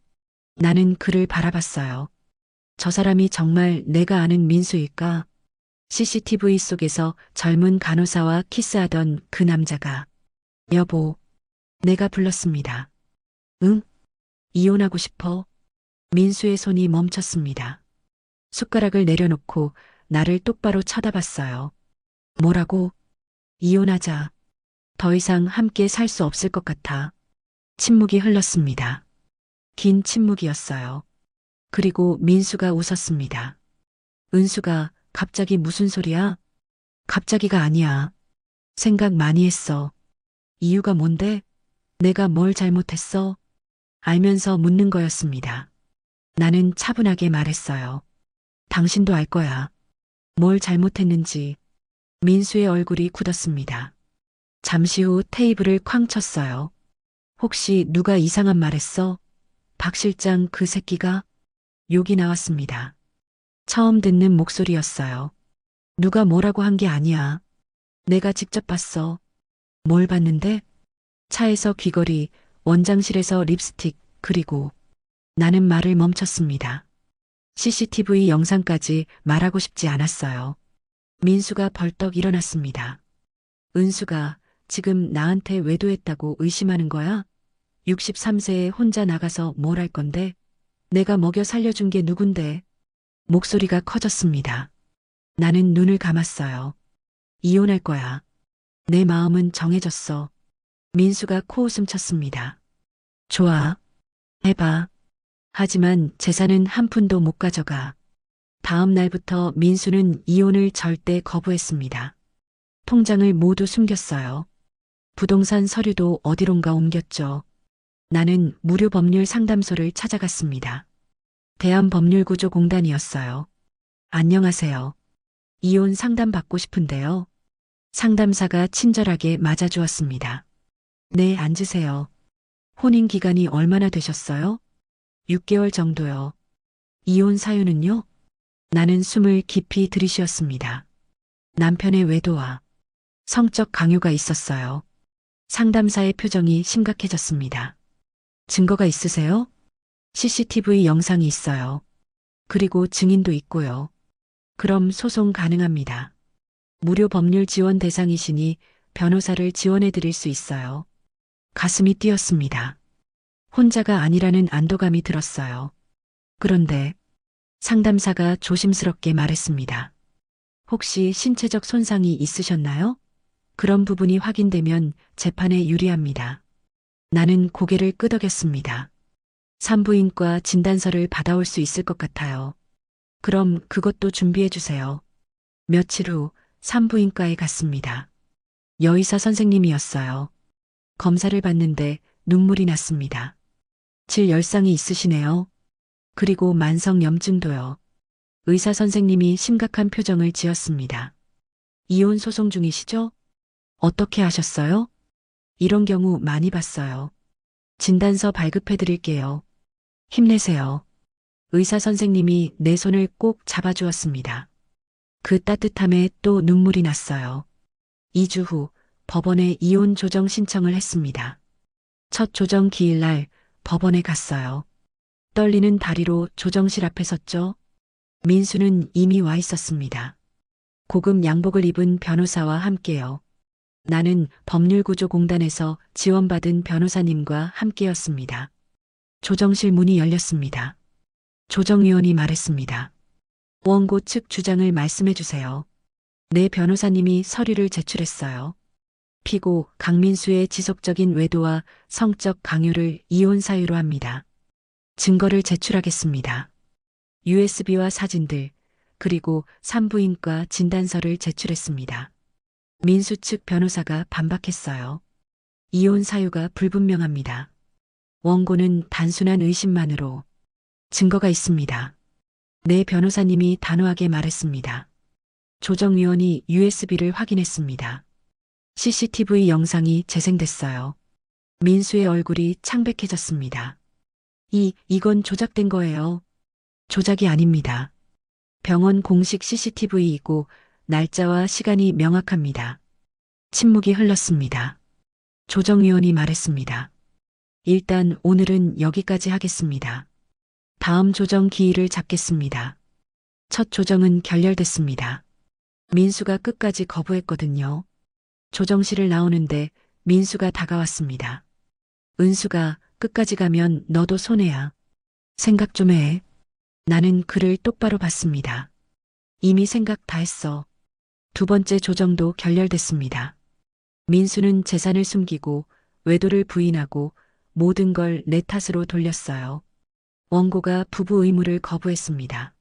나는 그를 바라봤어요. 저 사람이 정말 내가 아는 민수일까? CCTV 속에서 젊은 간호사와 키스하던 그 남자가 여보, 내가 불렀습니다. 응? 이혼하고 싶어? 민수의 손이 멈췄습니다. 숟가락을 내려놓고 나를 똑바로 쳐다봤어요. 뭐라고? 이혼하자. 더 이상 함께 살 수 없을 것 같아. 침묵이 흘렀습니다. 긴 침묵이었어요. 그리고 민수가 웃었습니다. 은수가 갑자기 무슨 소리야? 갑자기가 아니야. 생각 많이 했어. 이유가 뭔데? 내가 뭘 잘못했어? 알면서 묻는 거였습니다. 나는 차분하게 말했어요. 당신도 알 거야. 뭘 잘못했는지. 민수의 얼굴이 굳었습니다. 잠시 후 테이블을 쾅 쳤어요. 혹시 누가 이상한 말 했어? 박 실장 그 새끼가? 욕이 나왔습니다. 처음 듣는 목소리였어요. 누가 뭐라고 한 게 아니야. 내가 직접 봤어. 뭘 봤는데? 차에서 귀걸이, 원장실에서 립스틱, 그리고 나는 말을 멈췄습니다. CCTV 영상까지 말하고 싶지 않았어요. 민수가 벌떡 일어났습니다. 은수가 지금 나한테 외도했다고 의심하는 거야? 63세에 혼자 나가서 뭘 할 건데? 내가 먹여 살려준 게 누군데? 목소리가 커졌습니다. 나는 눈을 감았어요. 이혼할 거야. 내 마음은 정해졌어. 민수가 코웃음 쳤습니다. 좋아. 해봐. 하지만 재산은 한 푼도 못 가져가. 다음 날부터 민수는 이혼을 절대 거부했습니다. 통장을 모두 숨겼어요. 부동산 서류도 어디론가 옮겼죠. 나는 무료 법률 상담소를 찾아갔습니다. 대한법률구조공단이었어요. 안녕하세요. 이혼 상담 받고 싶은데요. 상담사가 친절하게 맞아주었습니다. 네, 앉으세요. 혼인 기간이 얼마나 되셨어요? 6개월 정도요. 이혼 사유는요? 나는 숨을 깊이 들이쉬었습니다. 남편의 외도와 성적 강요가 있었어요. 상담사의 표정이 심각해졌습니다. 증거가 있으세요? CCTV 영상이 있어요. 그리고 증인도 있고요. 그럼 소송 가능합니다. 무료 법률 지원 대상이시니 변호사를 지원해 드릴 수 있어요. 가슴이 뛰었습니다. 혼자가 아니라는 안도감이 들었어요. 그런데 상담사가 조심스럽게 말했습니다. 혹시 신체적 손상이 있으셨나요? 그런 부분이 확인되면 재판에 유리합니다. 나는 고개를 끄덕였습니다. 산부인과 진단서를 받아올 수 있을 것 같아요. 그럼 그것도 준비해 주세요. 며칠 후 산부인과에 갔습니다. 여의사 선생님이었어요. 검사를 받는데 눈물이 났습니다. 질 열상이 있으시네요. 그리고 만성 염증도요. 의사 선생님이 심각한 표정을 지었습니다. 이혼 소송 중이시죠? 어떻게 하셨어요? 이런 경우 많이 봤어요. 진단서 발급해 드릴게요. 힘내세요. 의사 선생님이 내 손을 꼭 잡아주었습니다. 그 따뜻함에 또 눈물이 났어요. 2주 후 법원에 이혼 조정 신청을 했습니다. 첫 조정 기일날 법원에 갔어요. 떨리는 다리로 조정실 앞에 섰죠. 민수는 이미 와 있었습니다. 고급 양복을 입은 변호사와 함께요. 나는 법률구조공단에서 지원받은 변호사님과 함께였습니다. 조정실 문이 열렸습니다. 조정위원이 말했습니다. 원고 측 주장을 말씀해 주세요. 네, 변호사님이 서류를 제출했어요. 피고 강민수의 지속적인 외도와 성적 강요를 이혼 사유로 합니다. 증거를 제출하겠습니다. USB와 사진들, 그리고 산부인과 진단서를 제출했습니다. 민수 측 변호사가 반박했어요. 이혼 사유가 불분명합니다. 원고는 단순한 의심만으로 증거가 있습니다. 내 변호사님이 단호하게 말했습니다. 조정위원이 USB를 확인했습니다. CCTV 영상이 재생됐어요. 민수의 얼굴이 창백해졌습니다. 이건 조작된 거예요. 조작이 아닙니다. 병원 공식 CCTV이고 날짜와 시간이 명확합니다. 침묵이 흘렀습니다. 조정위원이 말했습니다. 일단 오늘은 여기까지 하겠습니다. 다음 조정 기일을 잡겠습니다. 첫 조정은 결렬됐습니다. 민수가 끝까지 거부했거든요. 조정실을 나오는데 민수가 다가왔습니다. 은수가 끝까지 가면 너도 손해야. 생각 좀 해. 나는 그를 똑바로 봤습니다. 이미 생각 다 했어. 두 번째 조정도 결렬됐습니다. 민수는 재산을 숨기고 외도를 부인하고 모든 걸 내 탓으로 돌렸어요. 원고가 부부 의무를 거부했습니다.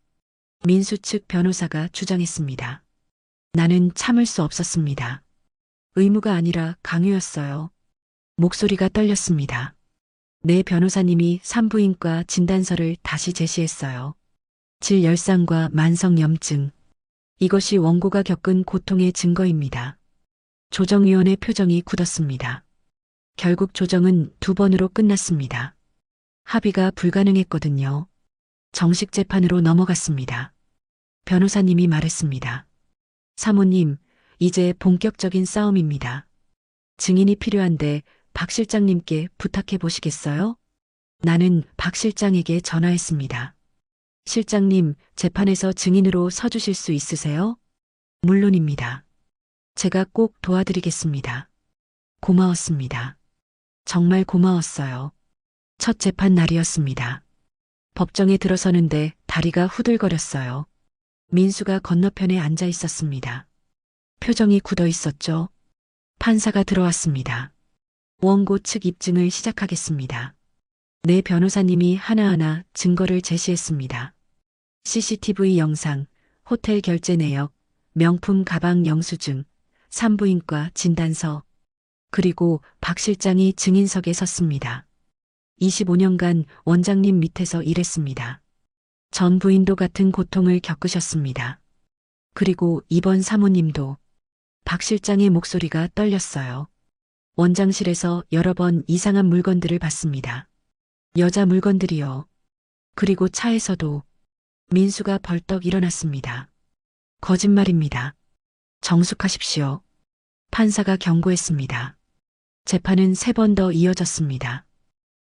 민수 측 변호사가 주장했습니다. 나는 참을 수 없었습니다. 의무가 아니라 강요였어요. 목소리가 떨렸습니다. 내 변호사님이 산부인과 진단서를 다시 제시했어요. 질열상과 만성염증. 이것이 원고가 겪은 고통의 증거입니다. 조정위원의 표정이 굳었습니다. 결국 조정은 2번으로 끝났습니다. 합의가 불가능했거든요. 정식 재판으로 넘어갔습니다. 변호사님이 말했습니다. 사모님, 이제 본격적인 싸움입니다. 증인이 필요한데 박 실장님께 부탁해 보시겠어요? 나는 박 실장에게 전화했습니다. 실장님, 재판에서 증인으로 서주실 수 있으세요? 물론입니다. 제가 꼭 도와드리겠습니다. 고마웠습니다. 정말 고마웠어요. 첫 재판 날이었습니다. 법정에 들어서는데 다리가 후들거렸어요. 민수가 건너편에 앉아 있었습니다. 표정이 굳어 있었죠. 판사가 들어왔습니다. 원고 측 입증을 시작하겠습니다. 내 변호사님이 하나하나 증거를 제시했습니다. CCTV 영상, 호텔 결제 내역, 명품 가방 영수증, 산부인과 진단서, 그리고 박 실장이 증인석에 섰습니다. 25년간 원장님 밑에서 일했습니다. 전 부인도 같은 고통을 겪으셨습니다. 그리고 이번 사모님도. 박 실장의 목소리가 떨렸어요. 원장실에서 여러 번 이상한 물건들을 봤습니다. 여자 물건들이요. 그리고 차에서도. 민수가 벌떡 일어났습니다. 거짓말입니다. 정숙하십시오. 판사가 경고했습니다. 재판은 3번 더 이어졌습니다.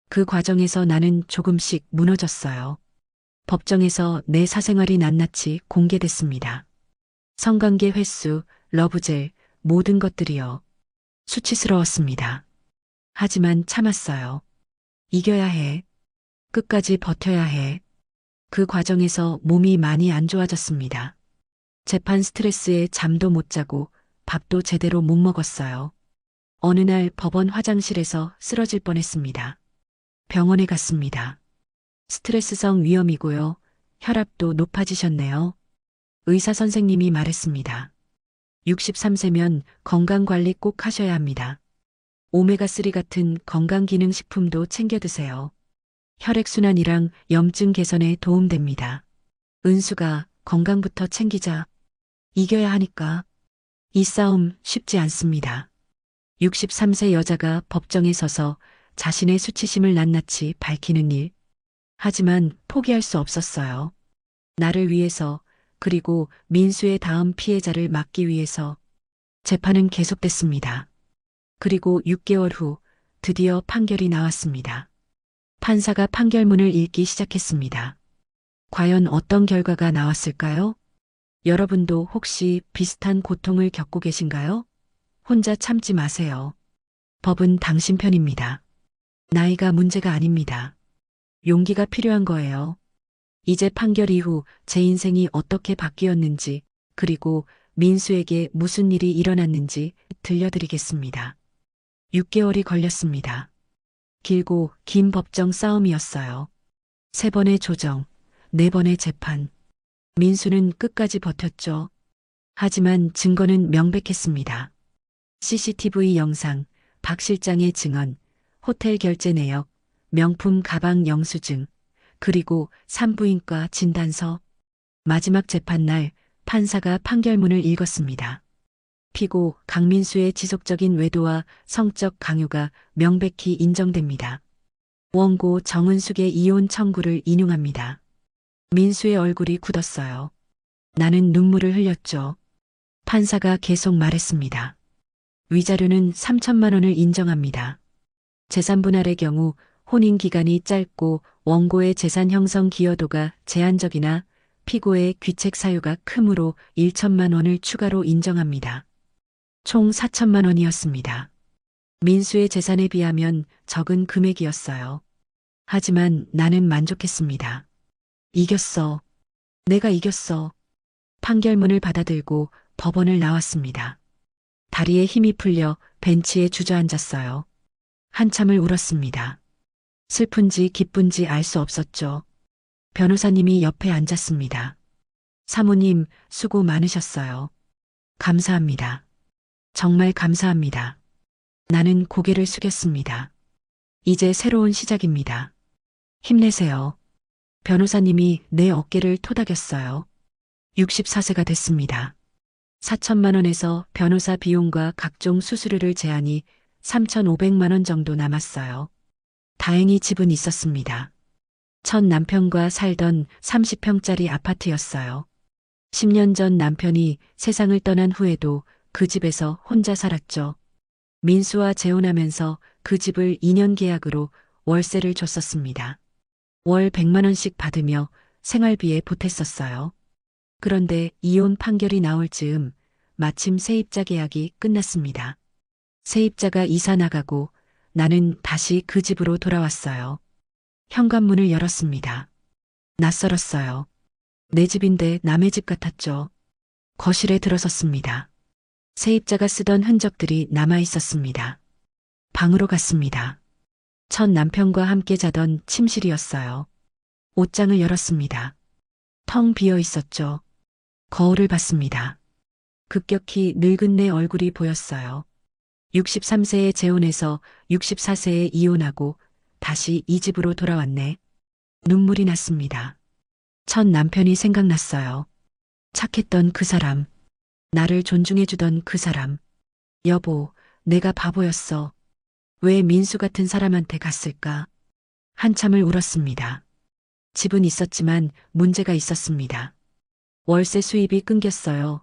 그 과정에서 나는 조금씩 무너졌어요. 법정에서 내 사생활이 낱낱이 공개됐습니다. 성관계 횟수, 러브젤, 모든 것들이요. 수치스러웠습니다. 하지만 참았어요. 이겨야 해. 끝까지 버텨야 해. 그 과정에서 몸이 많이 안 좋아졌습니다. 재판 스트레스에 잠도 못 자고 밥도 제대로 못 먹었어요. 어느 날 법원 화장실에서 쓰러질 뻔했습니다. 병원에 갔습니다. 스트레스성 위염이고요. 혈압도 높아지셨네요. 의사 선생님이 말했습니다. 63세면 건강관리 꼭 하셔야 합니다. 오메가3 같은 건강기능식품도 챙겨 드세요. 혈액순환이랑 염증 개선에 도움됩니다. 은수가 건강부터 챙기자. 이겨야 하니까. 이 싸움 쉽지 않습니다. 63세 여자가 법정에 서서 자신의 수치심을 낱낱이 밝히는 일. 하지만 포기할 수 없었어요. 나를 위해서, 그리고 민수의 다음 피해자를 막기 위해서. 재판은 계속됐습니다. 그리고 6개월 후 드디어 판결이 나왔습니다. 판사가 판결문을 읽기 시작했습니다. 과연 어떤 결과가 나왔을까요? 여러분도 혹시 비슷한 고통을 겪고 계신가요? 혼자 참지 마세요. 법은 당신 편입니다. 나이가 문제가 아닙니다. 용기가 필요한 거예요. 이제 판결 이후 제 인생이 어떻게 바뀌었는지, 그리고 민수에게 무슨 일이 일어났는지 들려드리겠습니다. 6개월이 걸렸습니다. 길고 긴 법정 싸움이었어요. 3번의 조정, 4번의 재판. 민수는 끝까지 버텼죠. 하지만 증거는 명백했습니다. CCTV 영상, 박 실장의 증언, 호텔 결제 내역, 명품 가방 영수증, 그리고 산부인과 진단서. 마지막 재판날 판사가 판결문을 읽었습니다. 피고 강민수의 지속적인 외도와 성적 강요가 명백히 인정됩니다. 원고 정은숙의 이혼 청구를 인용합니다. 민수의 얼굴이 굳었어요. 나는 눈물을 흘렸죠. 판사가 계속 말했습니다. 위자료는 3천만 원을 인정합니다. 재산 분할의 경우 혼인 기간이 짧고 원고의 재산 형성 기여도가 제한적이나 피고의 귀책 사유가 크므로 1천만 원을 추가로 인정합니다. 총 4천만 원이었습니다. 민수의 재산에 비하면 적은 금액이었어요. 하지만 나는 만족했습니다. 이겼어. 내가 이겼어. 판결문을 받아들고 법원을 나왔습니다. 다리에 힘이 풀려 벤치에 주저앉았어요. 한참을 울었습니다. 슬픈지 기쁜지 알 수 없었죠. 변호사님이 옆에 앉았습니다. 사모님, 수고 많으셨어요. 감사합니다. 정말 감사합니다. 나는 고개를 숙였습니다. 이제 새로운 시작입니다. 힘내세요. 변호사님이 내 어깨를 토닥였어요. 64세가 됐습니다. 4천만 원에서 변호사 비용과 각종 수수료를 제하니 3,500만 원 정도 남았어요. 다행히 집은 있었습니다. 첫 남편과 살던 30평짜리 아파트였어요. 10년 전 남편이 세상을 떠난 후에도 그 집에서 혼자 살았죠. 민수와 재혼하면서 그 집을 2년 계약으로 월세를 줬었습니다. 월 100만 원씩 받으며 생활비에 보탰었어요. 그런데 이혼 판결이 나올 즈음 마침 세입자 계약이 끝났습니다. 세입자가 이사 나가고 나는 다시 그 집으로 돌아왔어요. 현관문을 열었습니다. 낯설었어요. 내 집인데 남의 집 같았죠. 거실에 들어섰습니다. 세입자가 쓰던 흔적들이 남아 있었습니다. 방으로 갔습니다. 첫 남편과 함께 자던 침실이었어요. 옷장을 열었습니다. 텅 비어 있었죠. 거울을 봤습니다. 급격히 늙은 내 얼굴이 보였어요. 63세에 재혼해서 64세에 이혼하고 다시 이 집으로 돌아왔네. 눈물이 났습니다. 첫 남편이 생각났어요. 착했던 그 사람. 나를 존중해주던 그 사람. 여보, 내가 바보였어. 왜 민수 같은 사람한테 갔을까? 한참을 울었습니다. 집은 있었지만 문제가 있었습니다. 월세 수입이 끊겼어요.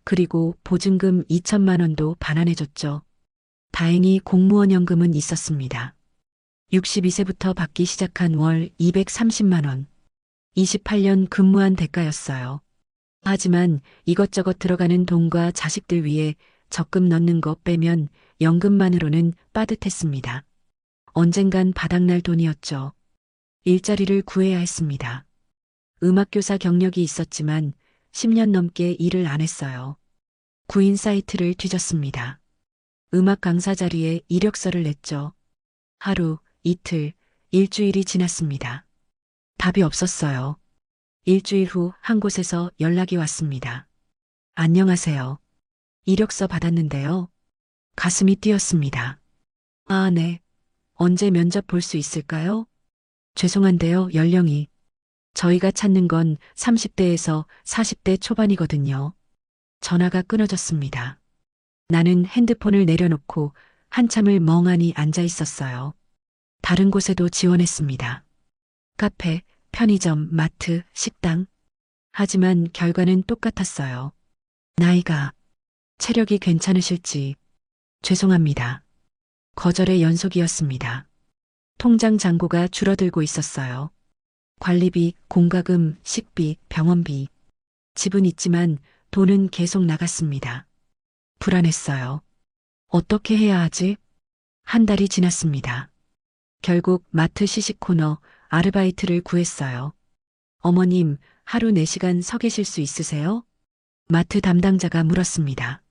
그리고 보증금 2천만 원도 반환해줬죠. 다행히 공무원 연금은 있었습니다. 62세부터 받기 시작한 월 230만 원. 28년 근무한 대가였어요. 하지만 이것저것 들어가는 돈과 자식들 위해 적금 넣는 거 빼면 연금만으로는 빠듯했습니다. 언젠간 바닥날 돈이었죠. 일자리를 구해야 했습니다. 음악교사 경력이 있었지만 10년 넘게 일을 안 했어요. 구인 사이트를 뒤졌습니다. 음악 강사 자리에 이력서를 냈죠. 하루, 이틀, 일주일이 지났습니다. 답이 없었어요. 일주일 후 한 곳에서 연락이 왔습니다. 안녕하세요. 이력서 받았는데요. 가슴이 뛰었습니다. 아, 네. 언제 면접 볼 수 있을까요? 죄송한데요, 연령이. 저희가 찾는 건 30대에서 40대 초반이거든요. 전화가 끊어졌습니다. 나는 핸드폰을 내려놓고 한참을 멍하니 앉아 있었어요. 다른 곳에도 지원했습니다. 카페, 편의점, 마트, 식당. 하지만 결과는 똑같았어요. 나이가, 체력이 괜찮으실지. 죄송합니다. 거절의 연속이었습니다. 통장 잔고가 줄어들고 있었어요. 관리비, 공과금, 식비, 병원비. 집은 있지만 돈은 계속 나갔습니다. 불안했어요. 어떻게 해야 하지? 한 달이 지났습니다. 결국 마트 시식 코너 아르바이트를 구했어요. 어머님, 하루 4시간 서 계실 수 있으세요? 마트 담당자가 물었습니다.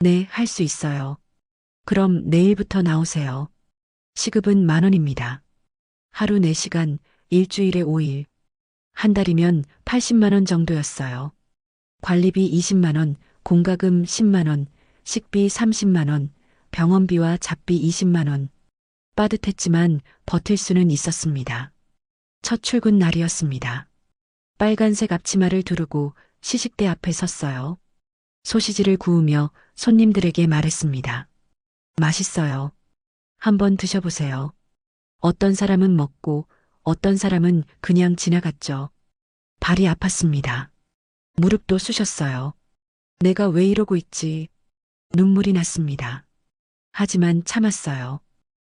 네, 할 수 있어요. 그럼 내일부터 나오세요. 시급은 10,000원입니다. 하루 4시간, 일주일에 5일. 한 달이면 80만 원 정도였어요. 관리비 20만 원, 공과금 10만 원, 식비 30만 원, 병원비와 잡비 20만 원. 빠듯했지만 버틸 수는 있었습니다. 첫 출근 날이었습니다. 빨간색 앞치마를 두르고 시식대 앞에 섰어요. 소시지를 구우며 손님들에게 말했습니다. 맛있어요. 한번 드셔보세요. 어떤 사람은 먹고 어떤 사람은 그냥 지나갔죠. 발이 아팠습니다. 무릎도 쑤셨어요. 내가 왜 이러고 있지? 눈물이 났습니다. 하지만 참았어요.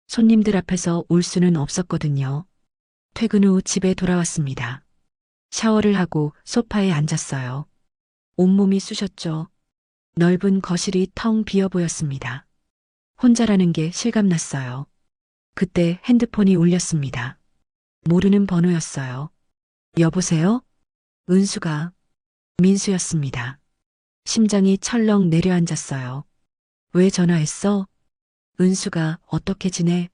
손님들 앞에서 울 수는 없었거든요. 퇴근 후 집에 돌아왔습니다. 샤워를 하고 소파에 앉았어요. 온몸이 쑤셨죠. 넓은 거실이 텅 비어 보였습니다. 혼자라는 게 실감났어요. 그때 핸드폰이 울렸습니다. 모르는 번호였어요. 여보세요? 은수가. 민수였습니다. 심장이 철렁 내려앉았어요. 왜 전화했어? 은수가 어떻게 지내?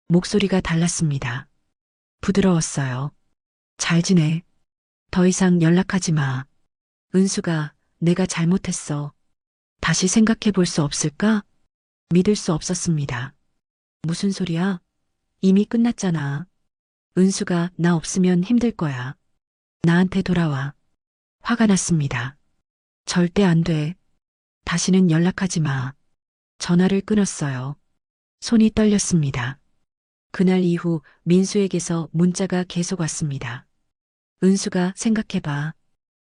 목소리가 달랐습니다. 부드러웠어요. 잘 지내. 더 이상 연락하지 마. 은수가 내가 잘못했어. 다시 생각해 볼 수 없을까? 믿을 수 없었습니다. 무슨 소리야? 이미 끝났잖아. 은수가 나 없으면 힘들 거야. 나한테 돌아와. 화가 났습니다. 절대 안 돼. 다시는 연락하지 마. 전화를 끊었어요. 손이 떨렸습니다. 그날 이후 민수에게서 문자가 계속 왔습니다. 은수가 생각해봐.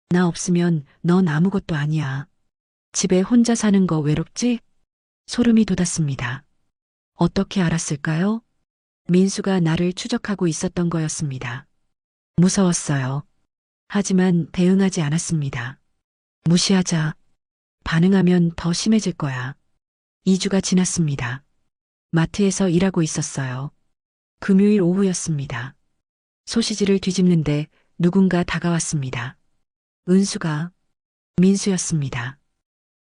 나 없으면 넌 아무것도 아니야. 집에 혼자 사는 거 외롭지? 소름이 돋았습니다. 어떻게 알았을까요? 민수가 나를 추적하고 있었던 거였습니다. 무서웠어요. 하지만 대응하지 않았습니다. 무시하자. 반응하면 더 심해질 거야. 2주가 지났습니다. 마트에서 일하고 있었어요. 금요일 오후였습니다. 소시지를 뒤집는데 누군가 다가왔습니다. 은수가. 민수였습니다.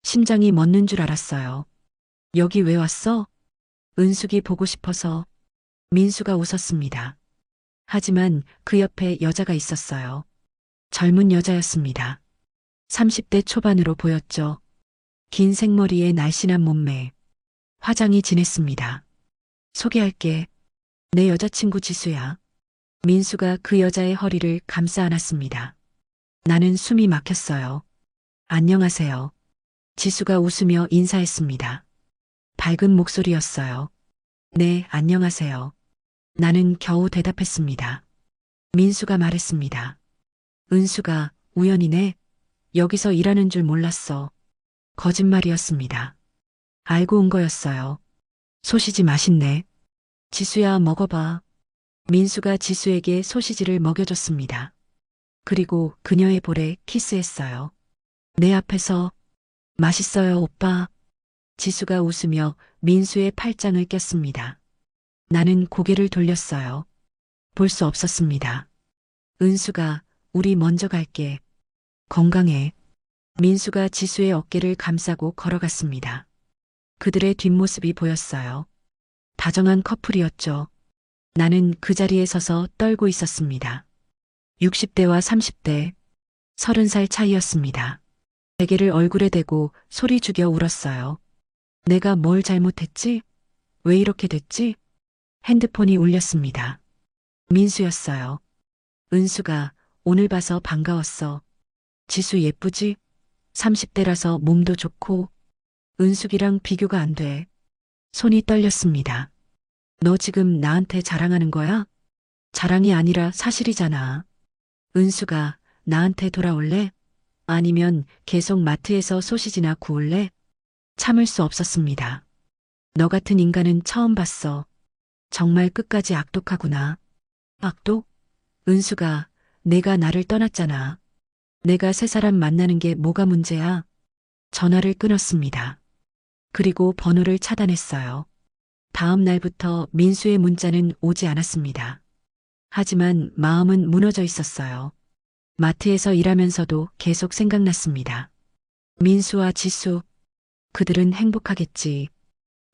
심장이 멎는 줄 알았어요. 여기 왜 왔어? 은숙이 보고 싶어서. 민수가 웃었습니다. 하지만 그 옆에 여자가 있었어요. 젊은 여자였습니다. 30대 초반으로 보였죠. 긴 생머리에 날씬한 몸매. 화장이 진했습니다. 소개할게. 내 여자친구 지수야. 민수가 그 여자의 허리를 감싸 안았습니다. 나는 숨이 막혔어요. 안녕하세요. 지수가 웃으며 인사했습니다. 밝은 목소리였어요. 네, 안녕하세요. 나는 겨우 대답했습니다. 민수가 말했습니다. 은수가 우연이네. 여기서 일하는 줄 몰랐어. 거짓말이었습니다. 알고 온 거였어요. 소시지 맛있네. 지수야, 먹어봐. 민수가 지수에게 소시지를 먹여줬습니다. 그리고 그녀의 볼에 키스했어요. 내 앞에서. 맛있어요, 오빠. 지수가 웃으며 민수의 팔짱을 꼈습니다. 나는 고개를 돌렸어요. 볼 수 없었습니다. 은수가 우리 먼저 갈게. 건강해. 민수가 지수의 어깨를 감싸고 걸어갔습니다. 그들의 뒷모습이 보였어요. 다정한 커플이었죠. 나는 그 자리에 서서 떨고 있었습니다. 60대와 30대, 30살 차이였습니다. 베개를 얼굴에 대고 소리 죽여 울었어요. 내가 뭘 잘못했지? 왜 이렇게 됐지? 핸드폰이 울렸습니다. 민수였어요. 은수가 오늘 봐서 반가웠어. 지수 예쁘지? 30대라서 몸도 좋고. 은숙이랑 비교가 안 돼. 손이 떨렸습니다. 너 지금 나한테 자랑하는 거야? 자랑이 아니라 사실이잖아. 은수가 나한테 돌아올래? 아니면 계속 마트에서 소시지나 구울래? 참을 수 없었습니다. 너 같은 인간은 처음 봤어. 정말 끝까지 악독하구나. 악독? 은수가 내가 나를 떠났잖아. 내가 새 사람 만나는 게 뭐가 문제야? 전화를 끊었습니다. 그리고 번호를 차단했어요. 다음 날부터 민수의 문자는 오지 않았습니다. 하지만 마음은 무너져 있었어요. 마트에서 일하면서도 계속 생각났습니다. 민수와 지수, 그들은 행복하겠지.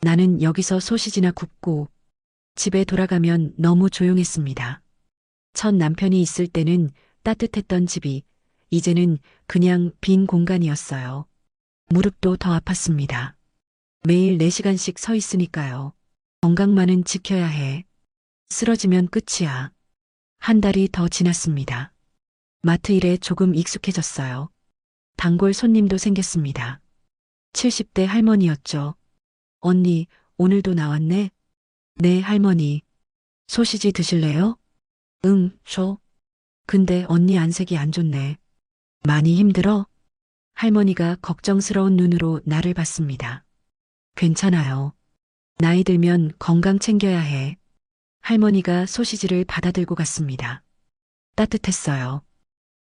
나는 여기서 소시지나 굽고 집에 돌아가면 너무 조용했습니다. 첫 남편이 있을 때는 따뜻했던 집이 이제는 그냥 빈 공간이었어요. 무릎도 더 아팠습니다. 매일 4시간씩 서 있으니까요. 건강만은 지켜야 해. 쓰러지면 끝이야. 한 달이 더 지났습니다. 마트 일에 조금 익숙해졌어요. 단골 손님도 생겼습니다. 70대 할머니였죠. 언니, 오늘도 나왔네? 네, 할머니. 소시지 드실래요? 응, 줘. 근데 언니 안색이 안 좋네. 많이 힘들어? 할머니가 걱정스러운 눈으로 나를 봤습니다. 괜찮아요. 나이 들면 건강 챙겨야 해. 할머니가 소시지를 받아들고 갔습니다. 따뜻했어요.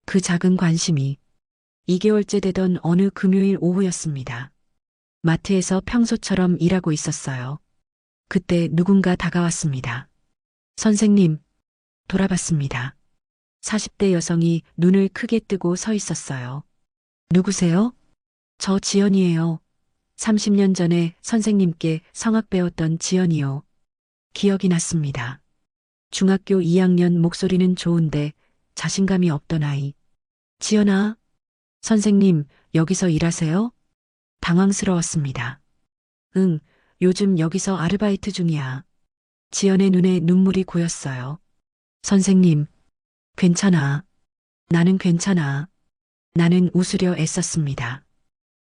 그 작은 관심이 2개월째 되던 어느 금요일 오후였습니다. 마트에서 평소처럼 일하고 있었어요. 그때 누군가 다가왔습니다. 선생님, 돌아봤습니다. 40대 여성이 눈을 크게 뜨고 서 있었어요. 누구세요? 저 지연이에요. 30년 전에 선생님께 성악 배웠던 지연이요. 기억이 났습니다. 중학교 2학년 목소리는 좋은데 자신감이 없던 아이. 지연아, 선생님, 여기서 일하세요? 당황스러웠습니다. 응, 요즘 여기서 아르바이트 중이야. 지연의 눈에 눈물이 고였어요. 선생님, 괜찮아. 나는 괜찮아. 나는 웃으려 애썼습니다.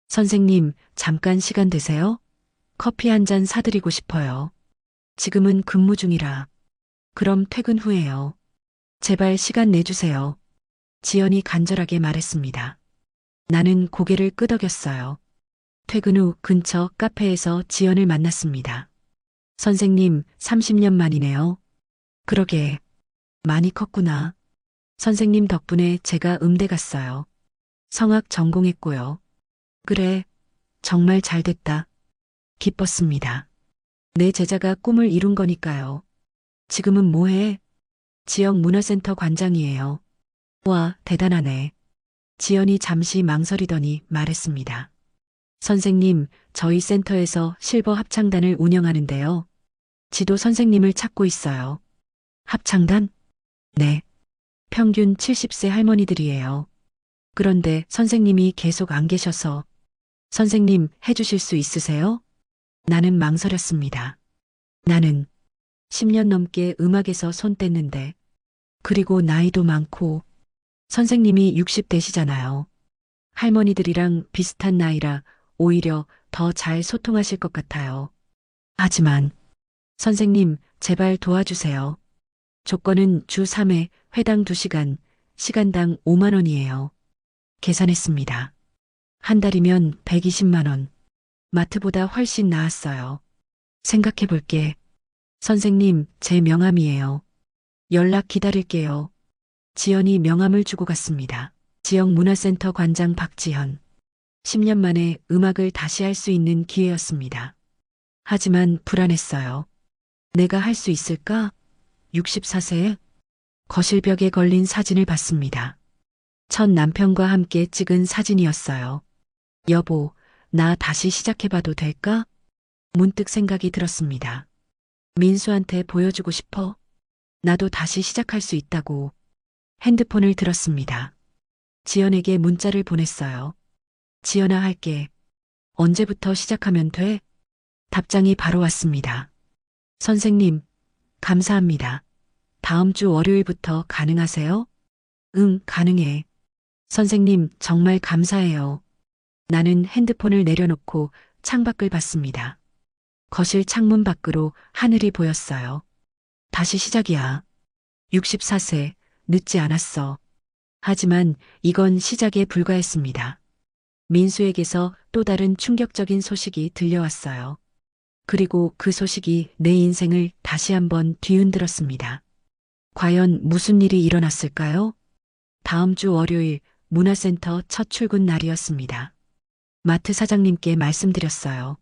선생님, 잠깐 시간 되세요? 커피 한 잔 사드리고 싶어요. 지금은 근무 중이라. 그럼 퇴근 후에요. 제발 시간 내주세요. 지연이 간절하게 말했습니다. 나는 고개를 끄덕였어요. 퇴근 후 근처 카페에서 지연을 만났습니다. 선생님, 30년 만이네요. 그러게. 많이 컸구나. 선생님 덕분에 제가 음대 갔어요. 성악 전공했고요. 그래, 정말 잘 됐다. 기뻤습니다. 내 제자가 꿈을 이룬 거니까요. 지금은 뭐해? 지역 문화센터 관장이에요. 와, 대단하네. 지연이 잠시 망설이더니 말했습니다. 선생님, 저희 센터에서 실버 합창단을 운영하는데요. 지도 선생님을 찾고 있어요. 합창단? 네. 평균 70세 할머니들이에요. 그런데 선생님이 계속 안 계셔서. 선생님, 해주실 수 있으세요? 나는 망설였습니다. 나는 10년 넘게 음악에서 손 뗐는데, 그리고 나이도 많고, 선생님이 60대시잖아요. 할머니들이랑 비슷한 나이라 오히려 더 잘 소통하실 것 같아요. 하지만, 선생님, 제발 도와주세요. 조건은 주 3회, 회당 2시간, 시간당 5만 원이에요. 계산했습니다. 한 달이면 120만 원. 마트보다 훨씬 나았어요. 생각해 볼게. 선생님, 제 명함이에요. 연락 기다릴게요. 지연이 명함을 주고 갔습니다. 지역 문화센터 관장 박지현. 10년 만에 음악을 다시 할 수 있는 기회였습니다. 하지만 불안했어요. 내가 할 수 있을까? 64세에 거실벽에 걸린 사진을 봤습니다. 첫 남편과 함께 찍은 사진이었어요. 여보, 나 다시 시작해봐도 될까? 문득 생각이 들었습니다. 민수한테 보여주고 싶어. 나도 다시 시작할 수 있다고. 핸드폰을 들었습니다. 지연에게 문자를 보냈어요. 지연아, 할게. 언제부터 시작하면 돼? 답장이 바로 왔습니다. 선생님, 감사합니다. 다음 주 월요일부터 가능하세요? 응, 가능해. 선생님, 정말 감사해요. 나는 핸드폰을 내려놓고 창밖을 봤습니다. 거실 창문 밖으로 하늘이 보였어요. 다시 시작이야. 64세, 늦지 않았어. 하지만 이건 시작에 불과했습니다. 민수에게서 또 다른 충격적인 소식이 들려왔어요. 그리고 그 소식이 내 인생을 다시 한번 뒤흔들었습니다. 과연 무슨 일이 일어났을까요? 다음 주 월요일 문화센터 첫 출근 날이었습니다. 마트 사장님께 말씀드렸어요.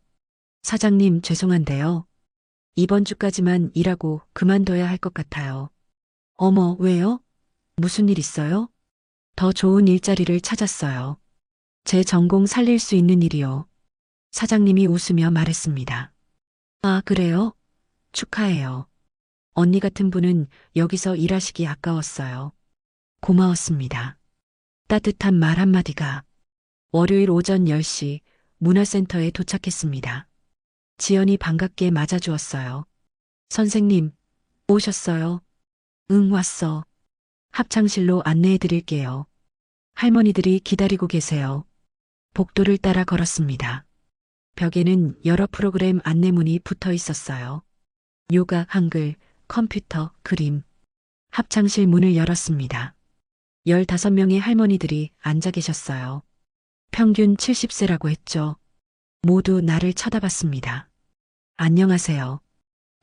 사장님, 죄송한데요. 이번 주까지만 일하고 그만둬야 할 것 같아요. 어머, 왜요? 무슨 일 있어요? 더 좋은 일자리를 찾았어요. 제 전공 살릴 수 있는 일이요. 사장님이 웃으며 말했습니다. 아, 그래요? 축하해요. 언니 같은 분은 여기서 일하시기 아까웠어요. 고마웠습니다. 따뜻한 말 한마디가. 월요일 오전 10시 문화센터에 도착했습니다. 지연이 반갑게 맞아주었어요. 선생님, 오셨어요? 응, 왔어. 합창실로 안내해 드릴게요. 할머니들이 기다리고 계세요. 복도를 따라 걸었습니다. 벽에는 여러 프로그램 안내문이 붙어 있었어요. 요가, 한글, 컴퓨터, 그림. 합창실 문을 열었습니다. 15명의 할머니들이 앉아 계셨어요. 평균 70세라고 했죠. 모두 나를 쳐다봤습니다. 안녕하세요.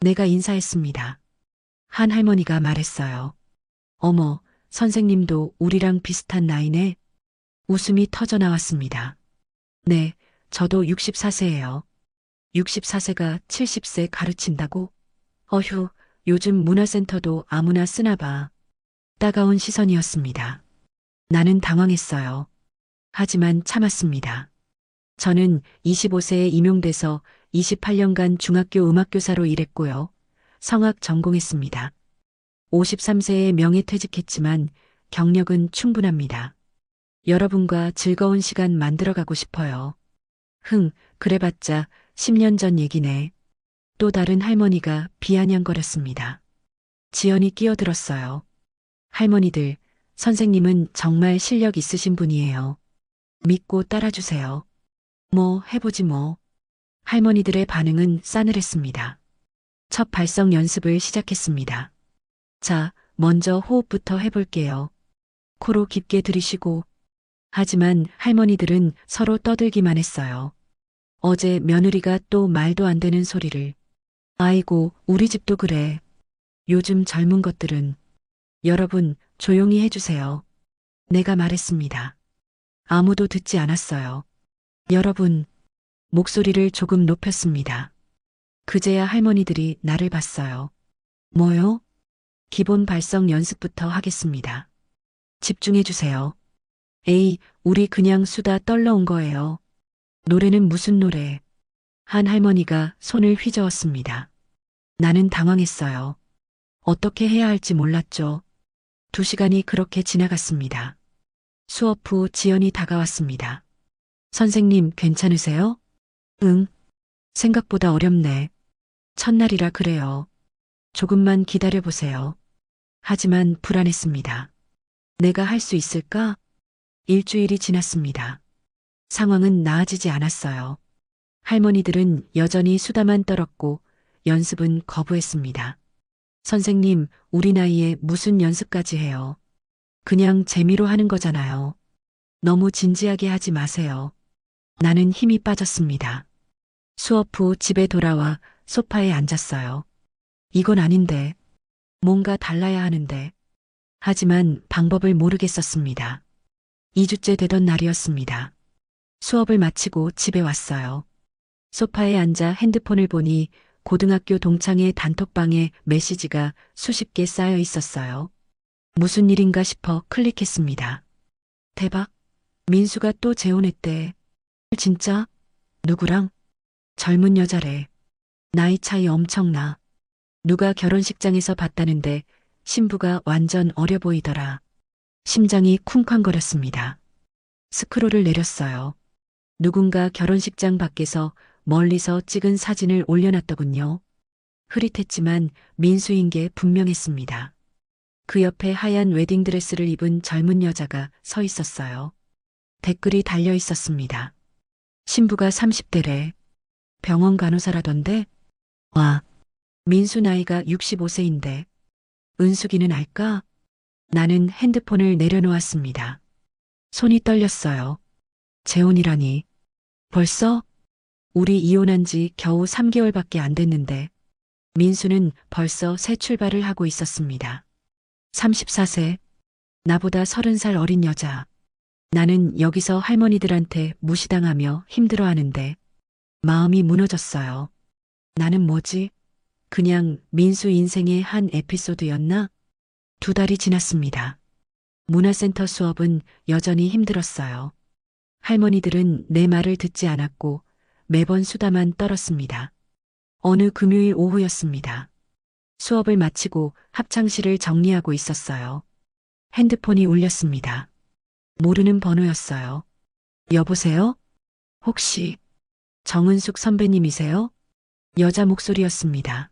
내가 인사했습니다. 한 할머니가 말했어요. 어머, 선생님도 우리랑 비슷한 나이네. 웃음이 터져 나왔습니다. 네, 저도 64세예요. 64세가 70세 가르친다고? 어휴, 요즘 문화센터도 아무나 쓰나 봐. 따가운 시선이었습니다. 나는 당황했어요. 하지만 참았습니다. 저는 25세에 임용돼서 28년간 중학교 음악교사로 일했고요. 성악 전공했습니다. 53세에 명예퇴직했지만 경력은 충분합니다. 여러분과 즐거운 시간 만들어가고 싶어요. 그래봤자 10년 전 얘기네. 또 다른 할머니가 비아냥거렸습니다. 지연이 끼어들었어요. 할머니들, 선생님은 정말 실력 있으신 분이에요. 믿고 따라주세요. 뭐, 해보지 뭐. 할머니들의 반응은 싸늘했습니다. 첫 발성 연습을 시작했습니다. 자, 먼저 호흡부터 해볼게요. 코로 깊게 들이쉬고. 하지만 할머니들은 서로 떠들기만 했어요. 어제 며느리가 또 말도 안 되는 소리를. 아이고, 우리 집도 그래. 요즘 젊은 것들은. 여러분, 조용히 해주세요. 내가 말했습니다. 아무도 듣지 않았어요. 여러분, 목소리를 조금 높였습니다. 그제야 할머니들이 나를 봤어요. 뭐요? 기본 발성 연습부터 하겠습니다. 집중해주세요. 에이, 우리 그냥 수다 떨러 온 거예요. 노래는 무슨 노래? 한 할머니가 손을 휘저었습니다. 나는 당황했어요. 어떻게 해야 할지 몰랐죠. 2시간이 그렇게 지나갔습니다. 수업 후 지연이 다가왔습니다. 선생님, 괜찮으세요? 응. 생각보다 어렵네. 첫날이라 그래요. 조금만 기다려보세요. 하지만 불안했습니다. 내가 할 수 있을까? 일주일이 지났습니다. 상황은 나아지지 않았어요. 할머니들은 여전히 수다만 떨었고 연습은 거부했습니다. 선생님, 우리 나이에 무슨 연습까지 해요? 그냥 재미로 하는 거잖아요. 너무 진지하게 하지 마세요. 나는 힘이 빠졌습니다. 수업 후 집에 돌아와 소파에 앉았어요. 이건 아닌데. 뭔가 달라야 하는데. 하지만 방법을 모르겠었습니다. 2주째 되던 날이었습니다. 수업을 마치고 집에 왔어요. 소파에 앉아 핸드폰을 보니 고등학교 동창회 단톡방에 메시지가 수십 개 쌓여 있었어요. 무슨 일인가 싶어 클릭했습니다. 대박. 민수가 또 재혼했대. 진짜? 누구랑? 젊은 여자래. 나이 차이 엄청나. 누가 결혼식장에서 봤다는데 신부가 완전 어려 보이더라. 심장이 쿵쾅거렸습니다. 스크롤을 내렸어요. 누군가 결혼식장 밖에서 멀리서 찍은 사진을 올려놨더군요. 흐릿했지만 민수인 게 분명했습니다. 그 옆에 하얀 웨딩드레스를 입은 젊은 여자가 서 있었어요. 댓글이 달려 있었습니다. 신부가 30대래. 병원 간호사라던데? 와, 민수 나이가 65세인데. 은숙이는 알까? 나는 핸드폰을 내려놓았습니다. 손이 떨렸어요. 재혼이라니. 벌써? 우리 이혼한 지 겨우 3개월밖에 안 됐는데. 민수는 벌써 새 출발을 하고 있었습니다. 34세. 나보다 30살 어린 여자. 나는 여기서 할머니들한테 무시당하며 힘들어하는데 마음이 무너졌어요. 나는 뭐지? 그냥 민수 인생의 한 에피소드였나? 2달이 지났습니다. 문화센터 수업은 여전히 힘들었어요. 할머니들은 내 말을 듣지 않았고 매번 수다만 떨었습니다. 어느 금요일 오후였습니다. 수업을 마치고 합창실을 정리하고 있었어요. 핸드폰이 울렸습니다. 모르는 번호였어요. 여보세요? 혹시 정은숙 선배님이세요? 여자 목소리였습니다.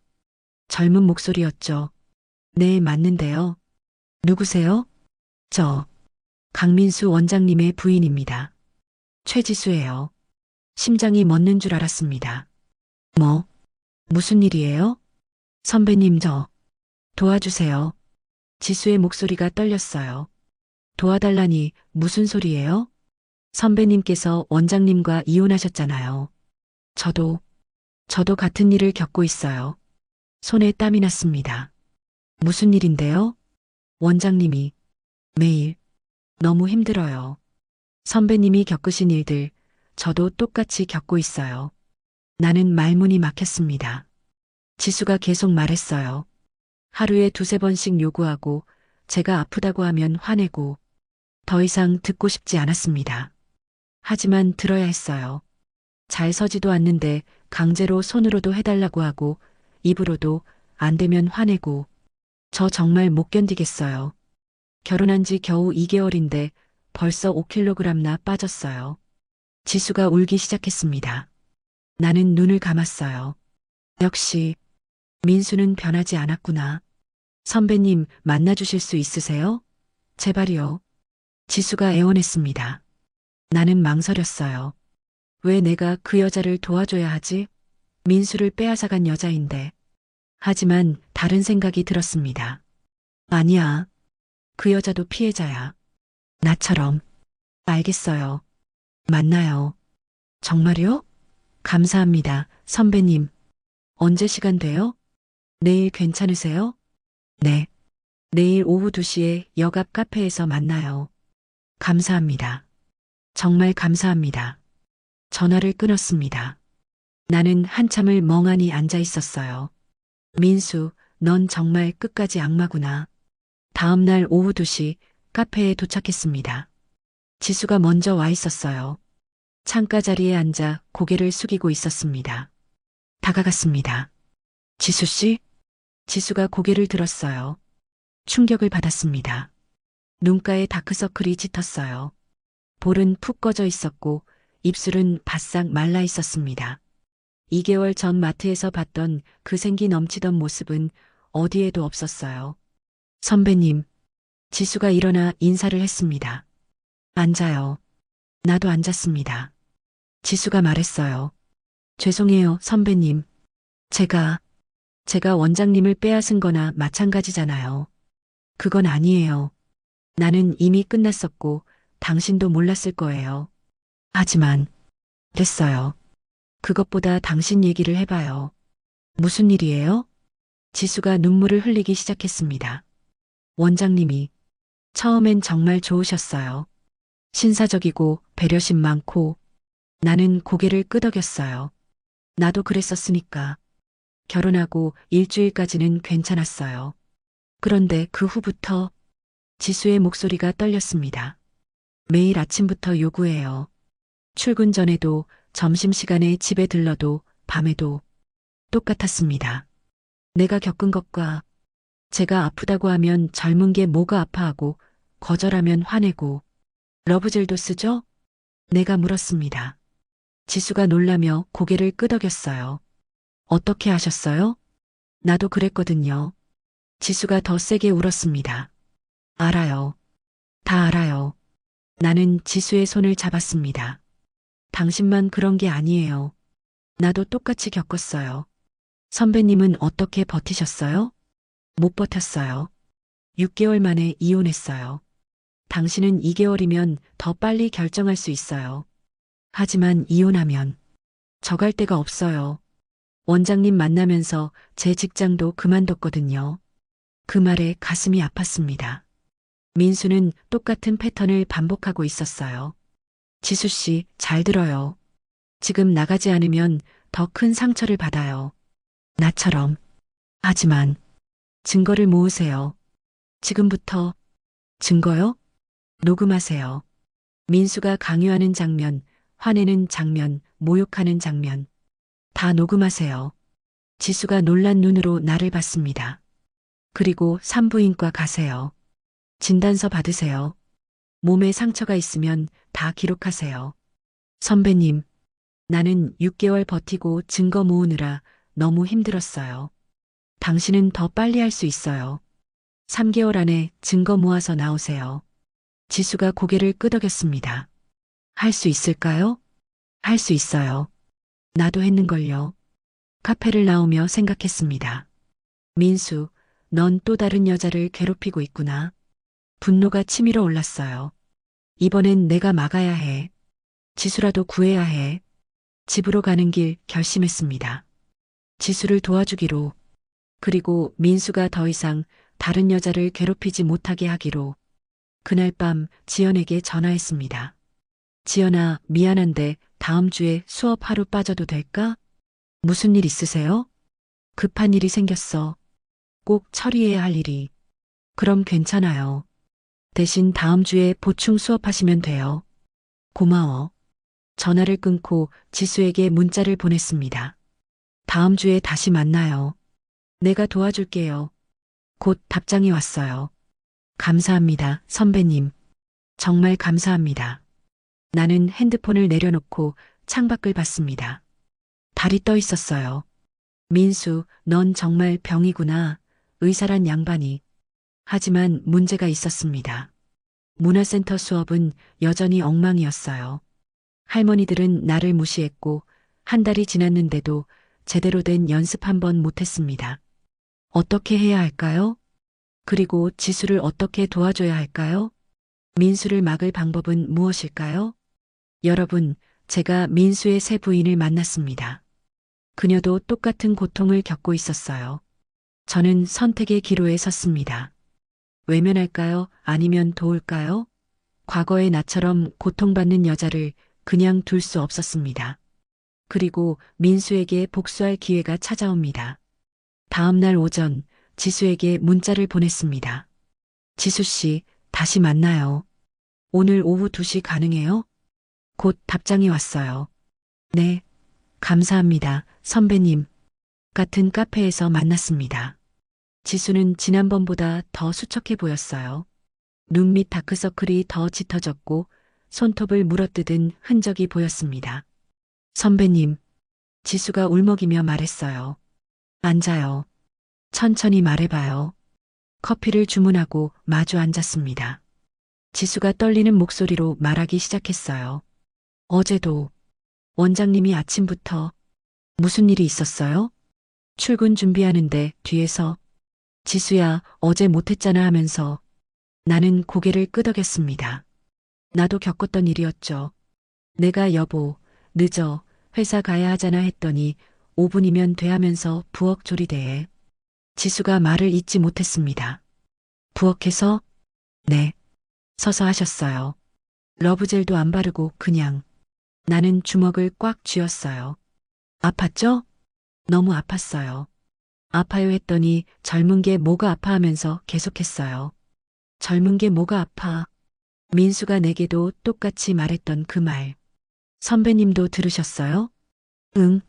젊은 목소리였죠. 네, 맞는데요. 누구세요? 저, 강민수 원장님의 부인입니다. 최지수예요. 심장이 멎는 줄 알았습니다. 뭐, 무슨 일이에요? 선배님 도와주세요. 지수의 목소리가 떨렸어요. 도와달라니 무슨 소리예요? 선배님께서 원장님과 이혼하셨잖아요. 저도 같은 일을 겪고 있어요. 손에 땀이 났습니다. 무슨 일인데요? 원장님이 매일 너무 힘들어요. 선배님이 겪으신 일들 저도 똑같이 겪고 있어요. 나는 말문이 막혔습니다. 지수가 계속 말했어요. 하루에 두세 번씩 요구하고 제가 아프다고 하면 화내고 더 이상 듣고 싶지 않았습니다. 하지만 들어야 했어요. 잘 서지도 않는데 강제로 손으로도 해달라고 하고 입으로도 안 되면 화내고 저 정말 못 견디겠어요. 결혼한 지 겨우 2개월인데 벌써 5kg나 빠졌어요. 지수가 울기 시작했습니다. 나는 눈을 감았어요. 역시 민수는 변하지 않았구나. 선배님 만나주실 수 있으세요? 제발요. 지수가 애원했습니다. 나는 망설였어요. 왜 내가 그 여자를 도와줘야 하지? 민수를 빼앗아간 여자인데. 하지만 다른 생각이 들었습니다. 아니야. 그 여자도 피해자야. 나처럼. 알겠어요. 만나요. 정말요? 감사합니다, 선배님. 언제 시간 돼요? 내일 괜찮으세요? 네. 내일 오후 2시에 역 앞 카페에서 만나요. 감사합니다. 정말 감사합니다. 전화를 끊었습니다. 나는 한참을 멍하니 앉아 있었어요. 민수, 넌 정말 끝까지 악마구나. 다음 날 오후 2시 카페에 도착했습니다. 지수가 먼저 와 있었어요. 창가 자리에 앉아 고개를 숙이고 있었습니다. 다가갔습니다. 지수 씨? 지수가 고개를 들었어요. 충격을 받았습니다. 눈가에 다크서클이 짙었어요. 볼은 푹 꺼져 있었고 입술은 바싹 말라 있었습니다. 2개월 전 마트에서 봤던 그 생기 넘치던 모습은 어디에도 없었어요. 선배님, 지수가 일어나 인사를 했습니다. 앉아요. 나도 앉았습니다. 지수가 말했어요. 죄송해요, 선배님. 제가 원장님을 빼앗은 거나 마찬가지잖아요. 그건 아니에요. 나는 이미 끝났었고 당신도 몰랐을 거예요. 하지만 됐어요. 그것보다 당신 얘기를 해봐요. 무슨 일이에요? 지수가 눈물을 흘리기 시작했습니다. 원장님이 처음엔 정말 좋으셨어요. 신사적이고 배려심 많고 나는 고개를 끄덕였어요. 나도 그랬었으니까. 결혼하고 일주일까지는 괜찮았어요. 그런데 그 후부터 지수의 목소리가 떨렸습니다. 매일 아침부터 요구해요. 출근 전에도 점심시간에 집에 들러도 밤에도 똑같았습니다. 내가 겪은 것과 제가 아프다고 하면 젊은 게 뭐가 아파하고 거절하면 화내고 러브젤도 쓰죠? 내가 물었습니다. 지수가 놀라며 고개를 끄덕였어요. 어떻게 하셨어요? 나도 그랬거든요. 지수가 더 세게 울었습니다. 알아요. 다 알아요. 나는 지수의 손을 잡았습니다. 당신만 그런 게 아니에요. 나도 똑같이 겪었어요. 선배님은 어떻게 버티셨어요? 못 버텼어요. 6개월 만에 이혼했어요. 당신은 2개월이면 더 빨리 결정할 수 있어요. 하지만 이혼하면 저 갈 데가 없어요. 원장님 만나면서 제 직장도 그만뒀거든요. 그 말에 가슴이 아팠습니다. 민수는 똑같은 패턴을 반복하고 있었어요. 지수 씨, 잘 들어요. 지금 나가지 않으면 더 큰 상처를 받아요. 나처럼. 하지만 증거를 모으세요. 지금부터. 증거요? 녹음하세요. 민수가 강요하는 장면, 화내는 장면, 모욕하는 장면. 다 녹음하세요. 지수가 놀란 눈으로 나를 봤습니다. 그리고 산부인과 가세요. 진단서 받으세요. 몸에 상처가 있으면 다 기록하세요. 선배님, 나는 6개월 버티고 증거 모으느라 너무 힘들었어요. 당신은 더 빨리 할 수 있어요. 3개월 안에 증거 모아서 나오세요. 지수가 고개를 끄덕였습니다. 할 수 있을까요? 할 수 있어요. 나도 했는걸요. 카페를 나오며 생각했습니다. 민수, 넌 또 다른 여자를 괴롭히고 있구나. 분노가 치밀어 올랐어요. 이번엔 내가 막아야 해. 지수라도 구해야 해. 집으로 가는 길 결심했습니다. 지수를 도와주기로, 그리고 민수가 더 이상 다른 여자를 괴롭히지 못하게 하기로. 그날 밤 지연에게 전화했습니다. 지연아, 미안한데 다음 주에 수업 하루 빠져도 될까? 무슨 일 있으세요? 급한 일이 생겼어. 꼭 처리해야 할 일이. 그럼 괜찮아요. 대신 다음 주에 보충 수업하시면 돼요. 고마워. 전화를 끊고 지수에게 문자를 보냈습니다. 다음 주에 다시 만나요. 내가 도와줄게요. 곧 답장이 왔어요. 감사합니다, 선배님. 정말 감사합니다. 나는 핸드폰을 내려놓고 창밖을 봤습니다. 달이 떠 있었어요. 민수, 넌 정말 병이구나. 의사란 양반이. 하지만 문제가 있었습니다. 문화센터 수업은 여전히 엉망이었어요. 할머니들은 나를 무시했고 한 달이 지났는데도 제대로 된 연습 한 번 못했습니다. 어떻게 해야 할까요? 그리고 지수를 어떻게 도와줘야 할까요? 민수를 막을 방법은 무엇일까요? 여러분, 제가 민수의 새 부인을 만났습니다. 그녀도 똑같은 고통을 겪고 있었어요. 저는 선택의 기로에 섰습니다. 외면할까요? 아니면 도울까요? 과거의 나처럼 고통받는 여자를 그냥 둘 수 없었습니다. 그리고 민수에게 복수할 기회가 찾아옵니다. 다음 날 오전 지수에게 문자를 보냈습니다. 지수 씨, 다시 만나요. 오늘 오후 2시 가능해요? 곧 답장이 왔어요. 네, 감사합니다, 선배님. 같은 카페에서 만났습니다. 지수는 지난번보다 더 수척해 보였어요. 눈 밑 다크서클이 더 짙어졌고 손톱을 물어뜯은 흔적이 보였습니다. 선배님, 지수가 울먹이며 말했어요. 앉아요. 천천히 말해봐요. 커피를 주문하고 마주 앉았습니다. 지수가 떨리는 목소리로 말하기 시작했어요. 어제도 원장님이 아침부터 무슨 일이 있었어요? 출근 준비하는데 뒤에서 지수야, 어제 못했잖아 하면서 나는 고개를 끄덕였습니다. 나도 겪었던 일이었죠. 내가 여보, 늦어, 회사 가야 하잖아 했더니 5분이면 돼 하면서 부엌 조리대에. 지수가 말을 잇지 못했습니다. 부엌에서? 네. 서서 하셨어요. 러브젤도 안 바르고 그냥. 나는 주먹을 꽉 쥐었어요. 아팠죠? 너무 아팠어요. 아파요 했더니 젊은 게 뭐가 아파하면서 계속했어요. 젊은 게 뭐가 아파. 민수가 내게도 똑같이 말했던 그 말. 선배님도 들으셨어요? 응.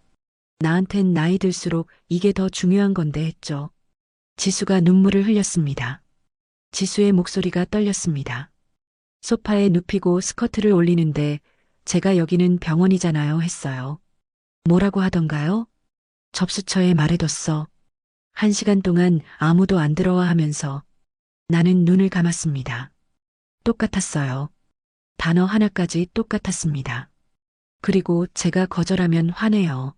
나한텐 나이 들수록 이게 더 중요한 건데 했죠. 지수가 눈물을 흘렸습니다. 지수의 목소리가 떨렸습니다. 소파에 눕히고 스커트를 올리는데 제가 여기는 병원이잖아요 했어요. 뭐라고 하던가요? 접수처에 말해뒀어. 1시간 동안 아무도 안 들어와 하면서 나는 눈을 감았습니다. 똑같았어요. 단어 하나까지 똑같았습니다. 그리고 제가 거절하면 화내요.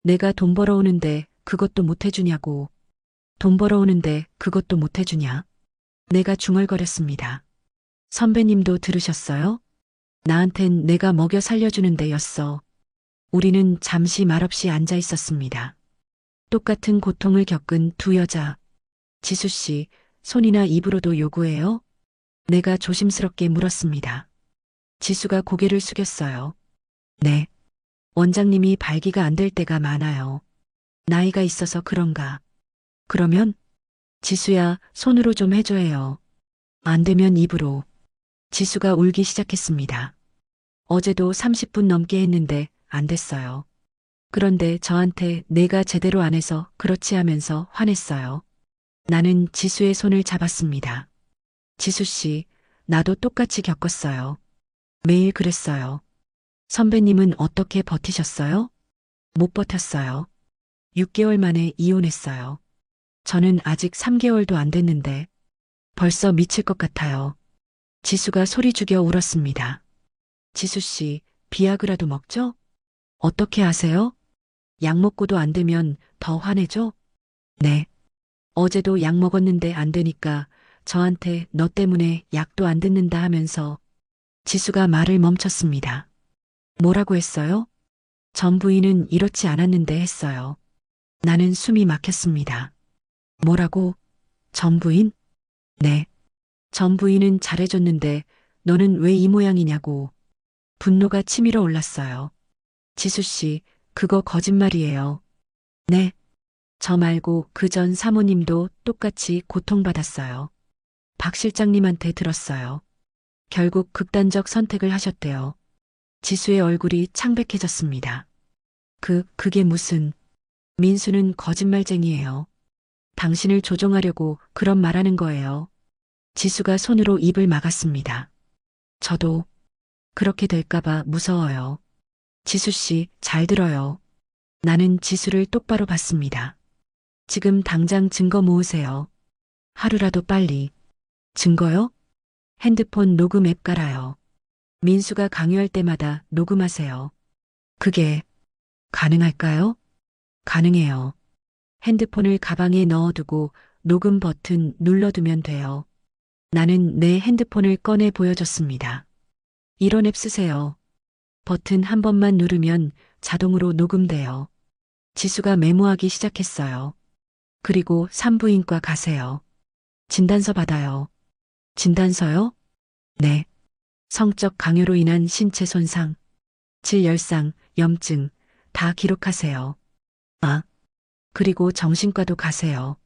내가 돈 벌어오는데 그것도 못 해주냐고. 돈 벌어오는데 그것도 못 해주냐. 내가 중얼거렸습니다. 선배님도 들으셨어요? 나한텐 내가 먹여 살려주는 데였어. 우리는 잠시 말없이 앉아 있었습니다. 똑같은 고통을 겪은 두 여자. 지수 씨, 손이나 입으로도 요구해요? 내가 조심스럽게 물었습니다. 지수가 고개를 숙였어요. 네. 원장님이 발기가 안 될 때가 많아요. 나이가 있어서 그런가. 그러면? 지수야, 손으로 좀 해줘요. 안 되면 입으로. 지수가 울기 시작했습니다. 어제도 30분 넘게 했는데 안 됐어요. 그런데 저한테 내가 제대로 안 해서 그렇지 하면서 화냈어요. 나는 지수의 손을 잡았습니다. 지수 씨, 나도 똑같이 겪었어요. 매일 그랬어요. 선배님은 어떻게 버티셨어요? 못 버텼어요. 6개월 만에 이혼했어요. 저는 아직 3개월도 안 됐는데 벌써 미칠 것 같아요. 지수가 소리 죽여 울었습니다. 지수 씨, 비아그라도 먹죠? 어떻게 아세요? 약 먹고도 안 되면 더 화내죠? 네. 어제도 약 먹었는데 안 되니까 저한테 너 때문에 약도 안 듣는다 하면서 지수가 말을 멈췄습니다. 뭐라고 했어요? 전 부인은 이렇지 않았는데 했어요. 나는 숨이 막혔습니다. 뭐라고? 전 부인? 네. 전 부인은 잘해줬는데 너는 왜 이 모양이냐고. 분노가 치밀어 올랐어요. 지수 씨, 그거 거짓말이에요. 네. 저 말고 그 전 사모님도 똑같이 고통받았어요. 박 실장님한테 들었어요. 결국 극단적 선택을 하셨대요. 지수의 얼굴이 창백해졌습니다. 그게 무슨, 민수는 거짓말쟁이에요. 당신을 조종하려고 그런 말하는 거예요. 지수가 손으로 입을 막았습니다. 저도 그렇게 될까봐 무서워요. 지수 씨, 잘 들어요. 나는 지수를 똑바로 봤습니다. 지금 당장 증거 모으세요. 하루라도 빨리. 증거요? 핸드폰 녹음 앱 깔아요. 민수가 강요할 때마다 녹음하세요. 그게 가능할까요? 가능해요. 핸드폰을 가방에 넣어두고 녹음 버튼 눌러두면 돼요. 나는 내 핸드폰을 꺼내 보여줬습니다. 이런 앱 쓰세요. 버튼 한 번만 누르면 자동으로 녹음돼요. 지수가 메모하기 시작했어요. 그리고 산부인과 가세요. 진단서 받아요. 진단서요? 네. 성적 강요로 인한 신체 손상, 질열상, 염증 다 기록하세요. 아, 그리고 정신과도 가세요.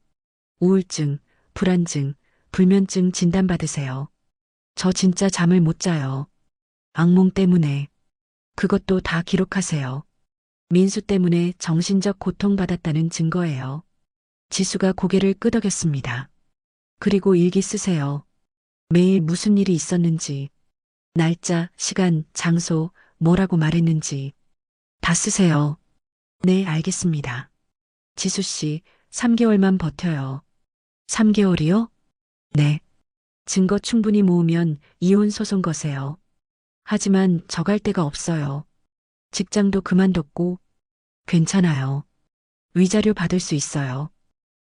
우울증, 불안증, 불면증 진단받으세요. 저 진짜 잠을 못 자요. 악몽 때문에. 그것도 다 기록하세요. 민수 때문에 정신적 고통받았다는 증거예요. 지수가 고개를 끄덕였습니다. 그리고 일기 쓰세요. 매일 무슨 일이 있었는지, 날짜, 시간, 장소, 뭐라고 말했는지 다 쓰세요. 네, 알겠습니다. 지수 씨, 3개월만 버텨요. 3개월이요? 네. 증거 충분히 모으면 이혼 소송 거세요. 하지만 저 갈 데가 없어요. 직장도 그만뒀고 괜찮아요. 위자료 받을 수 있어요.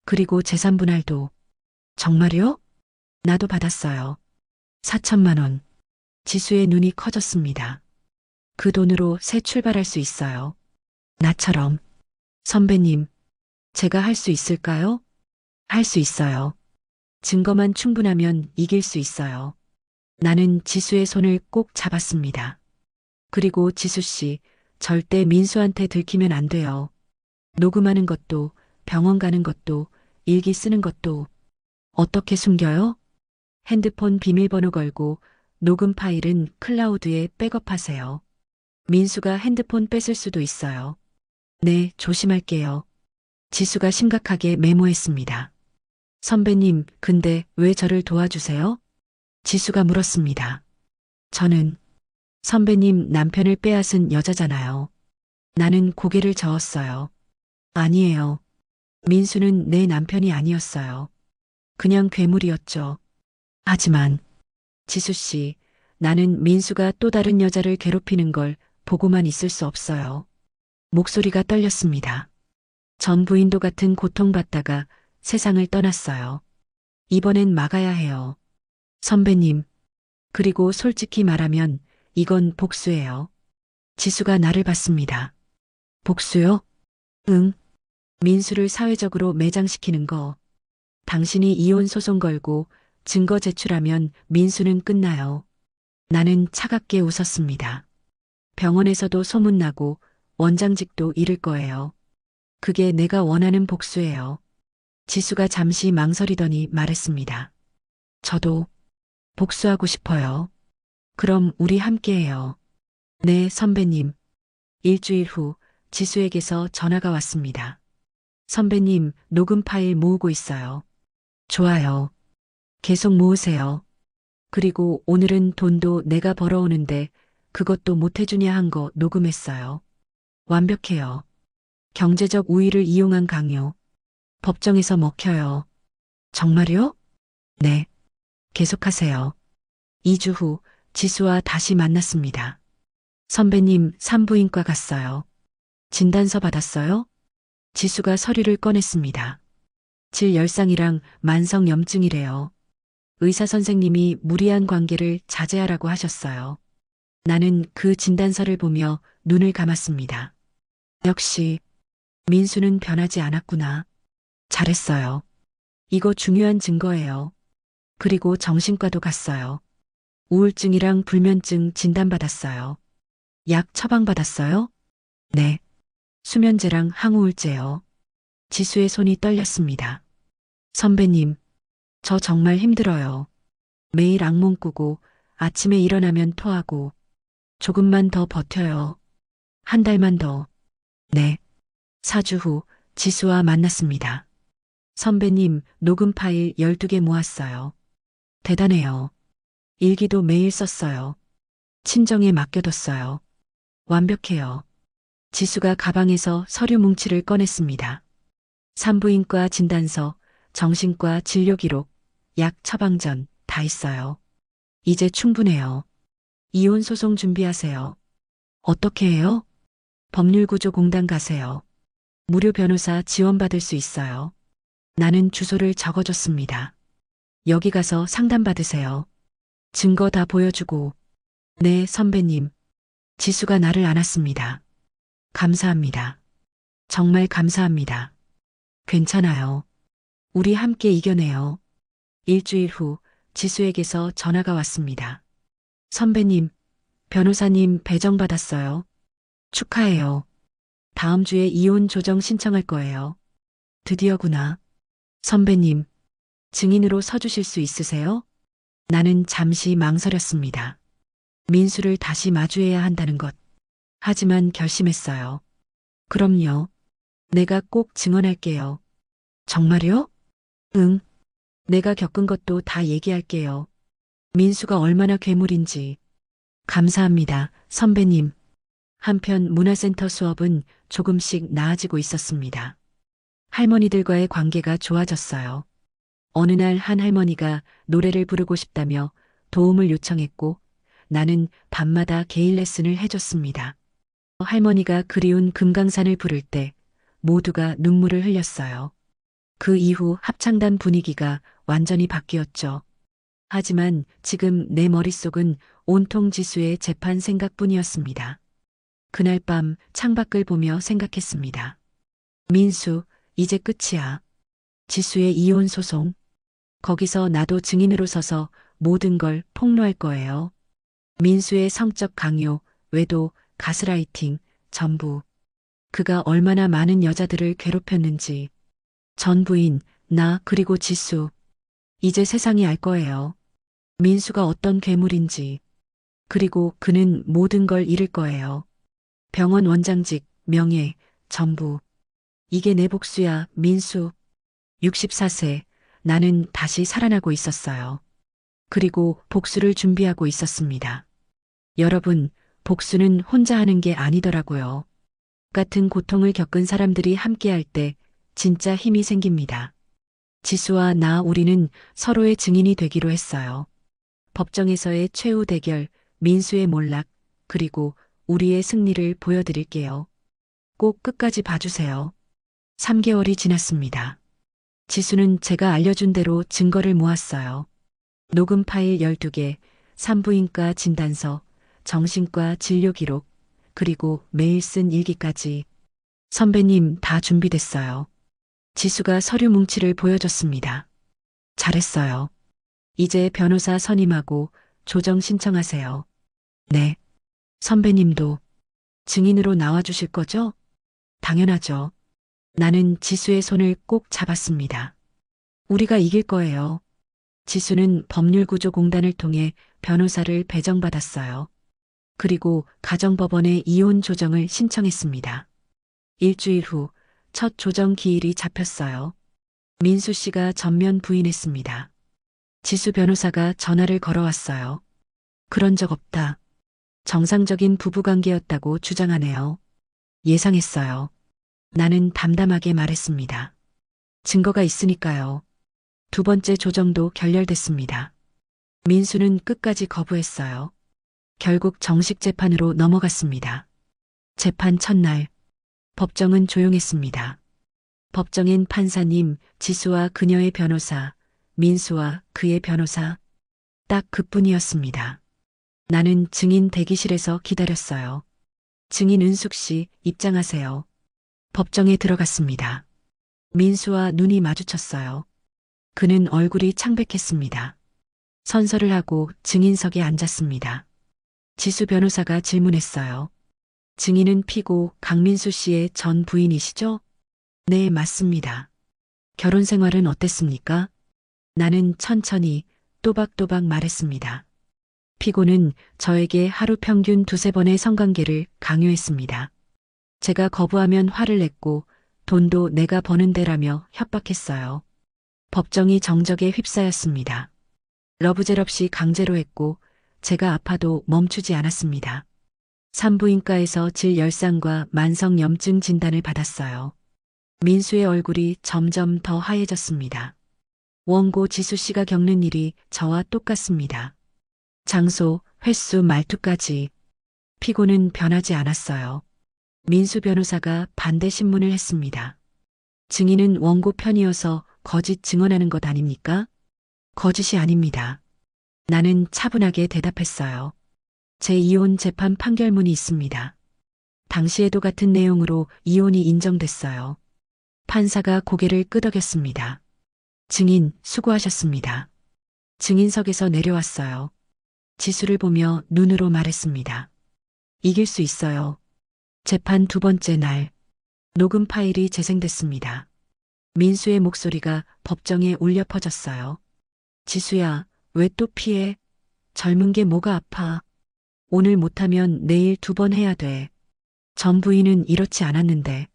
그리고 재산 분할도. 정말요? 나도 받았어요. 4천만 원. 지수의 눈이 커졌습니다. 그 돈으로 새 출발할 수 있어요. 나처럼. 선배님, 제가 할 수 있을까요? 할 수 있어요. 증거만 충분하면 이길 수 있어요. 나는 지수의 손을 꼭 잡았습니다. 그리고 지수 씨, 절대 민수한테 들키면 안 돼요. 녹음하는 것도, 병원 가는 것도, 일기 쓰는 것도. 어떻게 숨겨요? 핸드폰 비밀번호 걸고 녹음 파일은 클라우드에 백업하세요. 민수가 핸드폰 뺏을 수도 있어요. 네, 조심할게요. 지수가 심각하게 메모했습니다. 선배님, 근데 왜 저를 도와주세요? 지수가 물었습니다. 저는 선배님 남편을 빼앗은 여자잖아요. 나는 고개를 저었어요. 아니에요. 민수는 내 남편이 아니었어요. 그냥 괴물이었죠. 하지만 지수 씨, 나는 민수가 또 다른 여자를 괴롭히는 걸 보고만 있을 수 없어요. 목소리가 떨렸습니다. 전 부인도 같은 고통받다가 세상을 떠났어요. 이번엔 막아야 해요. 선배님, 그리고 솔직히 말하면 이건 복수예요. 지수가 나를 봤습니다. 복수요? 응. 민수를 사회적으로 매장시키는 거. 당신이 이혼 소송 걸고 증거 제출하면 민수는 끝나요. 나는 차갑게 웃었습니다. 병원에서도 소문나고 원장직도 잃을 거예요. 그게 내가 원하는 복수예요. 지수가 잠시 망설이더니 말했습니다. 저도 복수하고 싶어요. 그럼 우리 함께해요. 네, 선배님. 일주일 후 지수에게서 전화가 왔습니다. 선배님, 녹음 파일 모으고 있어요. 좋아요. 계속 모으세요. 그리고 오늘은 돈도 내가 벌어오는데 그것도 못 해주냐 한 거 녹음했어요. 완벽해요. 경제적 우위를 이용한 강요. 법정에서 먹혀요. 정말요? 네. 계속하세요. 2주 후 지수와 다시 만났습니다. 선배님, 산부인과 갔어요. 진단서 받았어요? 지수가 서류를 꺼냈습니다. 질열상이랑 만성염증이래요. 의사 선생님이 무리한 관계를 자제하라고 하셨어요. 나는 그 진단서를 보며 눈을 감았습니다. 역시 민수는 변하지 않았구나. 잘했어요. 이거 중요한 증거예요. 그리고 정신과도 갔어요. 우울증이랑 불면증 진단받았어요. 약 처방받았어요? 네. 수면제랑 항우울제요. 지수의 손이 떨렸습니다. 선배님, 저 정말 힘들어요. 매일 악몽 꾸고 아침에 일어나면 토하고 조금만 더 버텨요. 한 달만 더. 네. 4주 후 지수와 만났습니다. 선배님, 녹음 파일 12개 모았어요. 대단해요. 일기도 매일 썼어요. 친정에 맡겨뒀어요. 완벽해요. 지수가 가방에서 서류 뭉치를 꺼냈습니다. 산부인과 진단서, 정신과 진료 기록, 약 처방전 다 있어요. 이제 충분해요. 이혼 소송 준비하세요. 어떻게 해요? 법률구조공단 가세요. 무료 변호사 지원받을 수 있어요. 나는 주소를 적어줬습니다. 여기 가서 상담받으세요. 증거 다 보여주고. 네, 선배님. 지수가 나를 안았습니다. 감사합니다. 정말 감사합니다. 괜찮아요. 우리 함께 이겨내요. 일주일 후 지수에게서 전화가 왔습니다. 선배님, 변호사님 배정받았어요. 축하해요. 다음 주에 이혼 조정 신청할 거예요. 드디어구나. 선배님, 증인으로 서주실 수 있으세요? 나는 잠시 망설였습니다. 민수를 다시 마주해야 한다는 것. 하지만 결심했어요. 그럼요. 내가 꼭 증언할게요. 정말요? 응. 내가 겪은 것도 다 얘기할게요. 민수가 얼마나 괴물인지. 감사합니다, 선배님. 한편 문화센터 수업은 조금씩 나아지고 있었습니다. 할머니들과의 관계가 좋아졌어요. 어느 날 한 할머니가 노래를 부르고 싶다며 도움을 요청했고 나는 밤마다 개인 레슨을 해줬습니다. 할머니가 그리운 금강산을 부를 때 모두가 눈물을 흘렸어요. 그 이후 합창단 분위기가 완전히 바뀌었죠. 하지만 지금 내 머릿속은 온통 지수의 재판 생각뿐이었습니다. 그날 밤 창밖을 보며 생각했습니다. 민수, 이제 끝이야. 지수의 이혼 소송. 거기서 나도 증인으로 서서 모든 걸 폭로할 거예요. 민수의 성적 강요, 외도, 가스라이팅, 전부. 그가 얼마나 많은 여자들을 괴롭혔는지. 전 부인, 나 그리고 지수. 이제 세상이 알 거예요. 민수가 어떤 괴물인지. 그리고 그는 모든 걸 잃을 거예요. 병원 원장직, 명예, 전부. 이게 내 복수야, 민수. 64세, 나는 다시 살아나고 있었어요. 그리고 복수를 준비하고 있었습니다. 여러분, 복수는 혼자 하는 게 아니더라고요. 같은 고통을 겪은 사람들이 함께할 때 진짜 힘이 생깁니다. 지수와 나 우리는 서로의 증인이 되기로 했어요. 법정에서의 최후 대결, 민수의 몰락, 그리고 우리의 승리를 보여드릴게요. 꼭 끝까지 봐주세요. 3개월이 지났습니다. 지수는 제가 알려준 대로 증거를 모았어요. 녹음 파일 12개, 산부인과 진단서, 정신과 진료 기록, 그리고 매일 쓴 일기까지. 선배님, 다 준비됐어요. 지수가 서류 뭉치를 보여줬습니다. 잘했어요. 이제 변호사 선임하고 조정 신청하세요. 네. 선배님도 증인으로 나와주실 거죠? 당연하죠. 나는 지수의 손을 꼭 잡았습니다. 우리가 이길 거예요. 지수는 법률구조공단을 통해 변호사를 배정받았어요. 그리고 가정법원에 이혼 조정을 신청했습니다. 일주일 후 첫 조정 기일이 잡혔어요. 민수 씨가 전면 부인했습니다. 지수 변호사가 전화를 걸어왔어요. 그런 적 없다. 정상적인 부부관계였다고 주장하네요. 예상했어요. 나는 담담하게 말했습니다. 증거가 있으니까요. 두 번째 조정도 결렬됐습니다. 민수는 끝까지 거부했어요. 결국 정식 재판으로 넘어갔습니다. 재판 첫날, 법정은 조용했습니다. 법정엔 판사님, 지수와 그녀의 변호사, 민수와 그의 변호사, 딱 그뿐이었습니다. 나는 증인 대기실에서 기다렸어요. 증인 은숙 씨, 입장하세요. 법정에 들어갔습니다. 민수와 눈이 마주쳤어요. 그는 얼굴이 창백했습니다. 선서를 하고 증인석에 앉았습니다. 지수 변호사가 질문했어요. 증인은 피고 강민수 씨의 전 부인이시죠? 네, 맞습니다. 결혼 생활은 어땠습니까? 나는 천천히 또박또박 말했습니다. 피고는 저에게 하루 평균 2~3번의 성관계를 강요했습니다. 제가 거부하면 화를 냈고 돈도 내가 버는 데라며 협박했어요. 법정이 정적에 휩싸였습니다. 러브젤 없이 강제로 했고 제가 아파도 멈추지 않았습니다. 산부인과에서 질열상과 만성염증 진단을 받았어요. 민수의 얼굴이 점점 더 하얘졌습니다. 원고 지수 씨가 겪는 일이 저와 똑같습니다. 장소, 횟수, 말투까지. 피고는 변하지 않았어요. 민수 변호사가 반대 신문을 했습니다. 증인은 원고 편이어서 거짓 증언하는 것 아닙니까? 거짓이 아닙니다. 나는 차분하게 대답했어요. 제 이혼 재판 판결문이 있습니다. 당시에도 같은 내용으로 이혼이 인정됐어요. 판사가 고개를 끄덕였습니다. 증인, 수고하셨습니다. 증인석에서 내려왔어요. 지수를 보며 눈으로 말했습니다. 이길 수 있어요. 재판 두 번째 날, 녹음 파일이 재생됐습니다. 민수의 목소리가 법정에 울려 퍼졌어요. 지수야, 왜 또 피해? 젊은 게 뭐가 아파? 오늘 못하면 내일 2번 해야 돼. 전 부인은 이렇지 않았는데.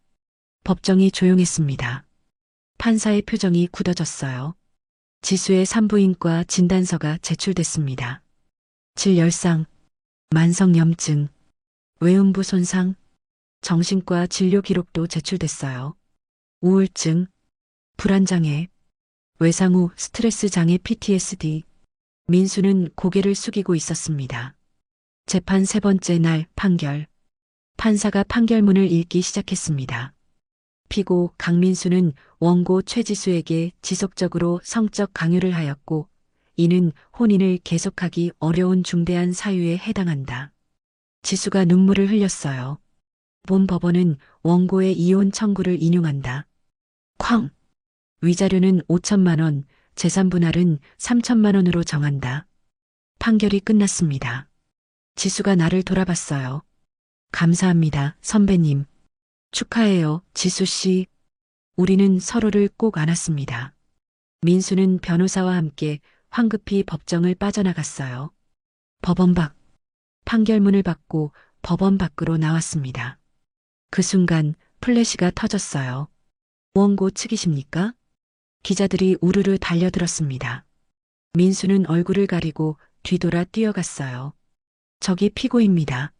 법정이 조용했습니다. 판사의 표정이 굳어졌어요. 지수의 산부인과 진단서가 제출됐습니다. 질열상, 만성염증, 외음부 손상, 정신과 진료 기록도 제출됐어요. 우울증, 불안장애, 외상 후 스트레스 장애 PTSD. 민수는 고개를 숙이고 있었습니다. 재판 세 번째 날 판결. 판사가 판결문을 읽기 시작했습니다. 피고 강민수는 원고 최지수에게 지속적으로 성적 강요를 하였고 이는 혼인을 계속하기 어려운 중대한 사유에 해당한다. 지수가 눈물을 흘렸어요. 본 법원은 원고의 이혼 청구를 인용한다. 쾅! 위자료는 5천만 원, 재산 분할은 3천만 원으로 정한다. 판결이 끝났습니다. 지수가 나를 돌아봤어요. 감사합니다, 선배님. 축하해요, 지수 씨. 우리는 서로를 꼭 안았습니다. 민수는 변호사와 함께 황급히 법정을 빠져나갔어요. 법원 밖. 판결문을 받고 법원 밖으로 나왔습니다. 그 순간 플래시가 터졌어요. 원고 측이십니까? 기자들이 우르르 달려들었습니다. 민수는 얼굴을 가리고 뒤돌아 뛰어갔어요. 저기 피고입니다.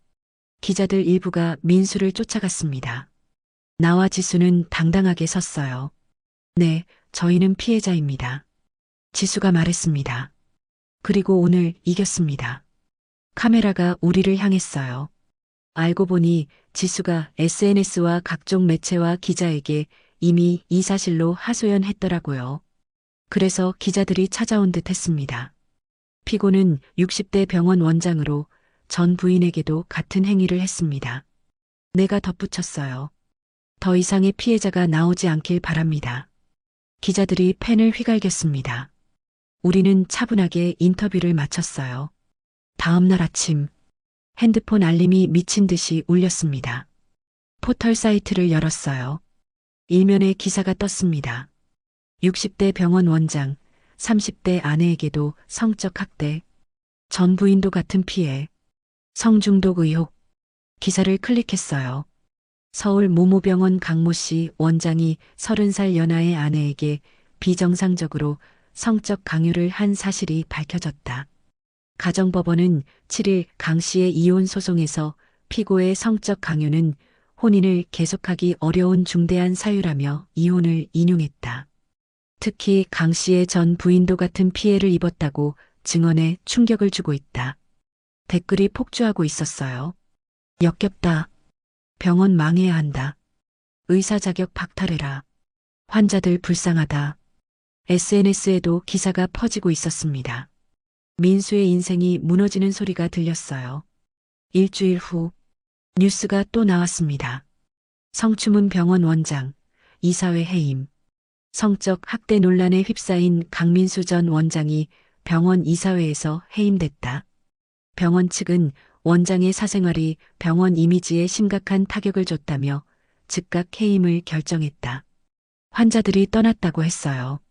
기자들 일부가 민수를 쫓아갔습니다. 나와 지수는 당당하게 섰어요. 네, 저희는 피해자입니다. 지수가 말했습니다. 그리고 오늘 이겼습니다. 카메라가 우리를 향했어요. 알고 보니 지수가 SNS와 각종 매체와 기자에게 이미 이 사실로 하소연했더라고요. 그래서 기자들이 찾아온 듯 했습니다. 피고는 60대 병원 원장으로 전 부인에게도 같은 행위를 했습니다. 내가 덧붙였어요. 더 이상의 피해자가 나오지 않길 바랍니다. 기자들이 펜을 휘갈겼습니다. 우리는 차분하게 인터뷰를 마쳤어요. 다음 날 아침 핸드폰 알림이 미친 듯이 울렸습니다. 포털 사이트를 열었어요. 일면에 기사가 떴습니다. 60대 병원 원장, 30대 아내에게도 성적 학대, 전 부인도 같은 피해, 성중독 의혹. 기사를 클릭했어요. 서울 모모병원 강모 씨 원장이 30살 연하의 아내에게 비정상적으로 성적 강요를 한 사실이 밝혀졌다. 가정법원은 7일 강 씨의 이혼 소송에서 피고의 성적 강요는 혼인을 계속하기 어려운 중대한 사유라며 이혼을 인용했다. 특히 강 씨의 전 부인도 같은 피해를 입었다고 증언에 충격을 주고 있다. 댓글이 폭주하고 있었어요. 역겹다. 병원 망해야 한다. 의사 자격 박탈해라. 환자들 불쌍하다. SNS에도 기사가 퍼지고 있었습니다. 민수의 인생이 무너지는 소리가 들렸어요. 일주일 후 뉴스가 또 나왔습니다. 성추문 병원 원장, 이사회 해임. 성적 학대 논란에 휩싸인 강민수 전 원장이 병원 이사회에서 해임됐다. 병원 측은 원장의 사생활이 병원 이미지에 심각한 타격을 줬다며 즉각 해임을 결정했다. 환자들이 떠났다고 했어요.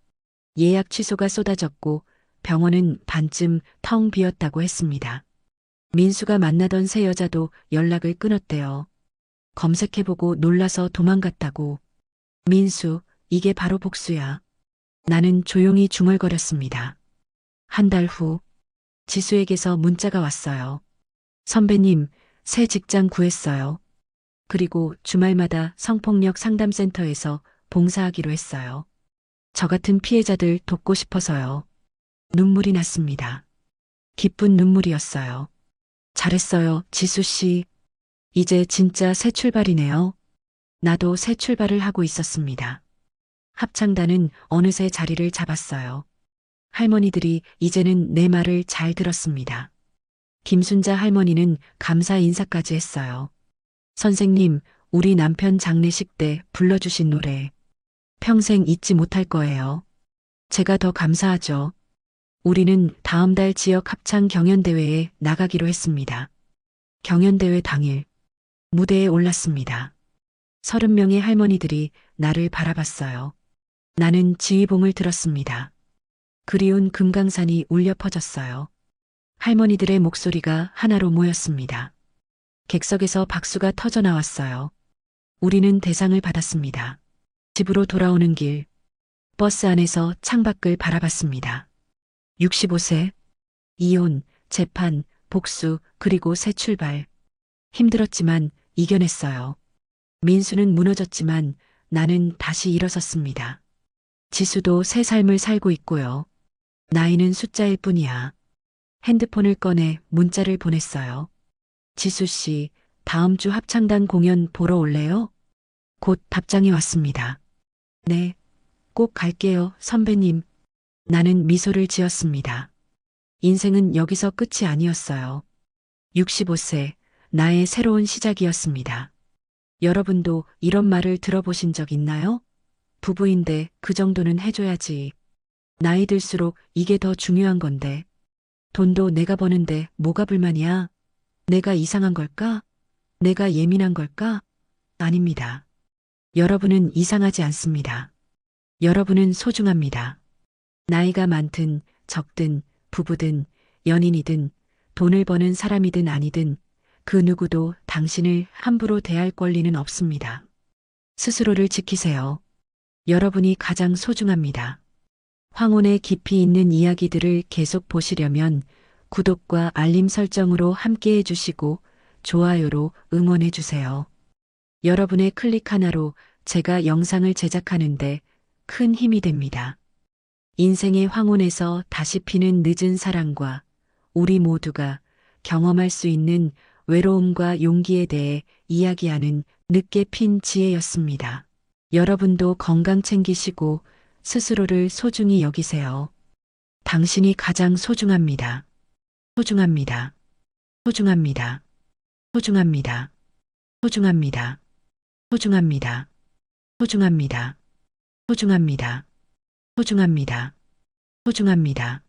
예약 취소가 쏟아졌고 병원은 반쯤 텅 비었다고 했습니다. 민수가 만나던 새 여자도 연락을 끊었대요. 검색해보고 놀라서 도망갔다고. 민수, 이게 바로 복수야. 나는 조용히 중얼거렸습니다. 한 달 후, 지수에게서 문자가 왔어요. 선배님, 새 직장 구했어요. 그리고 주말마다 성폭력 상담센터에서 봉사하기로 했어요. 저 같은 피해자들 돕고 싶어서요. 눈물이 났습니다. 기쁜 눈물이었어요. 잘했어요, 지수 씨. 이제 진짜 새 출발이네요. 나도 새 출발을 하고 있었습니다. 합창단은 어느새 자리를 잡았어요. 할머니들이 이제는 내 말을 잘 들었습니다. 김순자 할머니는 감사 인사까지 했어요. 선생님, 우리 남편 장례식 때 불러주신 노래. 평생 잊지 못할 거예요. 제가 더 감사하죠. 우리는 다음 달 지역 합창 경연대회에 나가기로 했습니다. 경연대회 당일, 무대에 올랐습니다. 30명의 할머니들이 나를 바라봤어요. 나는 지휘봉을 들었습니다. 그리운 금강산이 울려 퍼졌어요. 할머니들의 목소리가 하나로 모였습니다. 객석에서 박수가 터져 나왔어요. 우리는 대상을 받았습니다. 집으로 돌아오는 길, 버스 안에서 창밖을 바라봤습니다. 65세, 이혼, 재판, 복수, 그리고 새 출발. 힘들었지만 이겨냈어요. 민수는 무너졌지만 나는 다시 일어섰습니다. 지수도 새 삶을 살고 있고요. 나이는 숫자일 뿐이야. 핸드폰을 꺼내 문자를 보냈어요. 지수 씨, 다음 주 합창단 공연 보러 올래요? 곧 답장이 왔습니다. 네, 꼭 갈게요, 선배님. 나는 미소를 지었습니다. 인생은 여기서 끝이 아니었어요. 65세, 나의 새로운 시작이었습니다. 여러분도 이런 말을 들어보신 적 있나요? 부부인데 그 정도는 해줘야지. 나이 들수록 이게 더 중요한 건데. 돈도 내가 버는데 뭐가 불만이야? 내가 이상한 걸까? 내가 예민한 걸까? 아닙니다. 여러분은 이상하지 않습니다. 여러분은 소중합니다. 나이가 많든 적든 부부든 연인이든 돈을 버는 사람이든 아니든 그 누구도 당신을 함부로 대할 권리는 없습니다. 스스로를 지키세요. 여러분이 가장 소중합니다. 황혼의 깊이 있는 이야기들을 계속 보시려면 구독과 알림 설정으로 함께 해주시고 좋아요로 응원해주세요. 여러분의 클릭 하나로 제가 영상을 제작하는데 큰 힘이 됩니다. 인생의 황혼에서 다시 피는 늦은 사랑과 우리 모두가 경험할 수 있는 외로움과 용기에 대해 이야기하는 늦게 핀 지혜였습니다. 여러분도 건강 챙기시고 스스로를 소중히 여기세요. 당신이 가장 소중합니다. 소중합니다. 소중합니다. 소중합니다. 소중합니다. 소중합니다. 소중합니다. 소중합니다. 소중합니다. 소중합니다.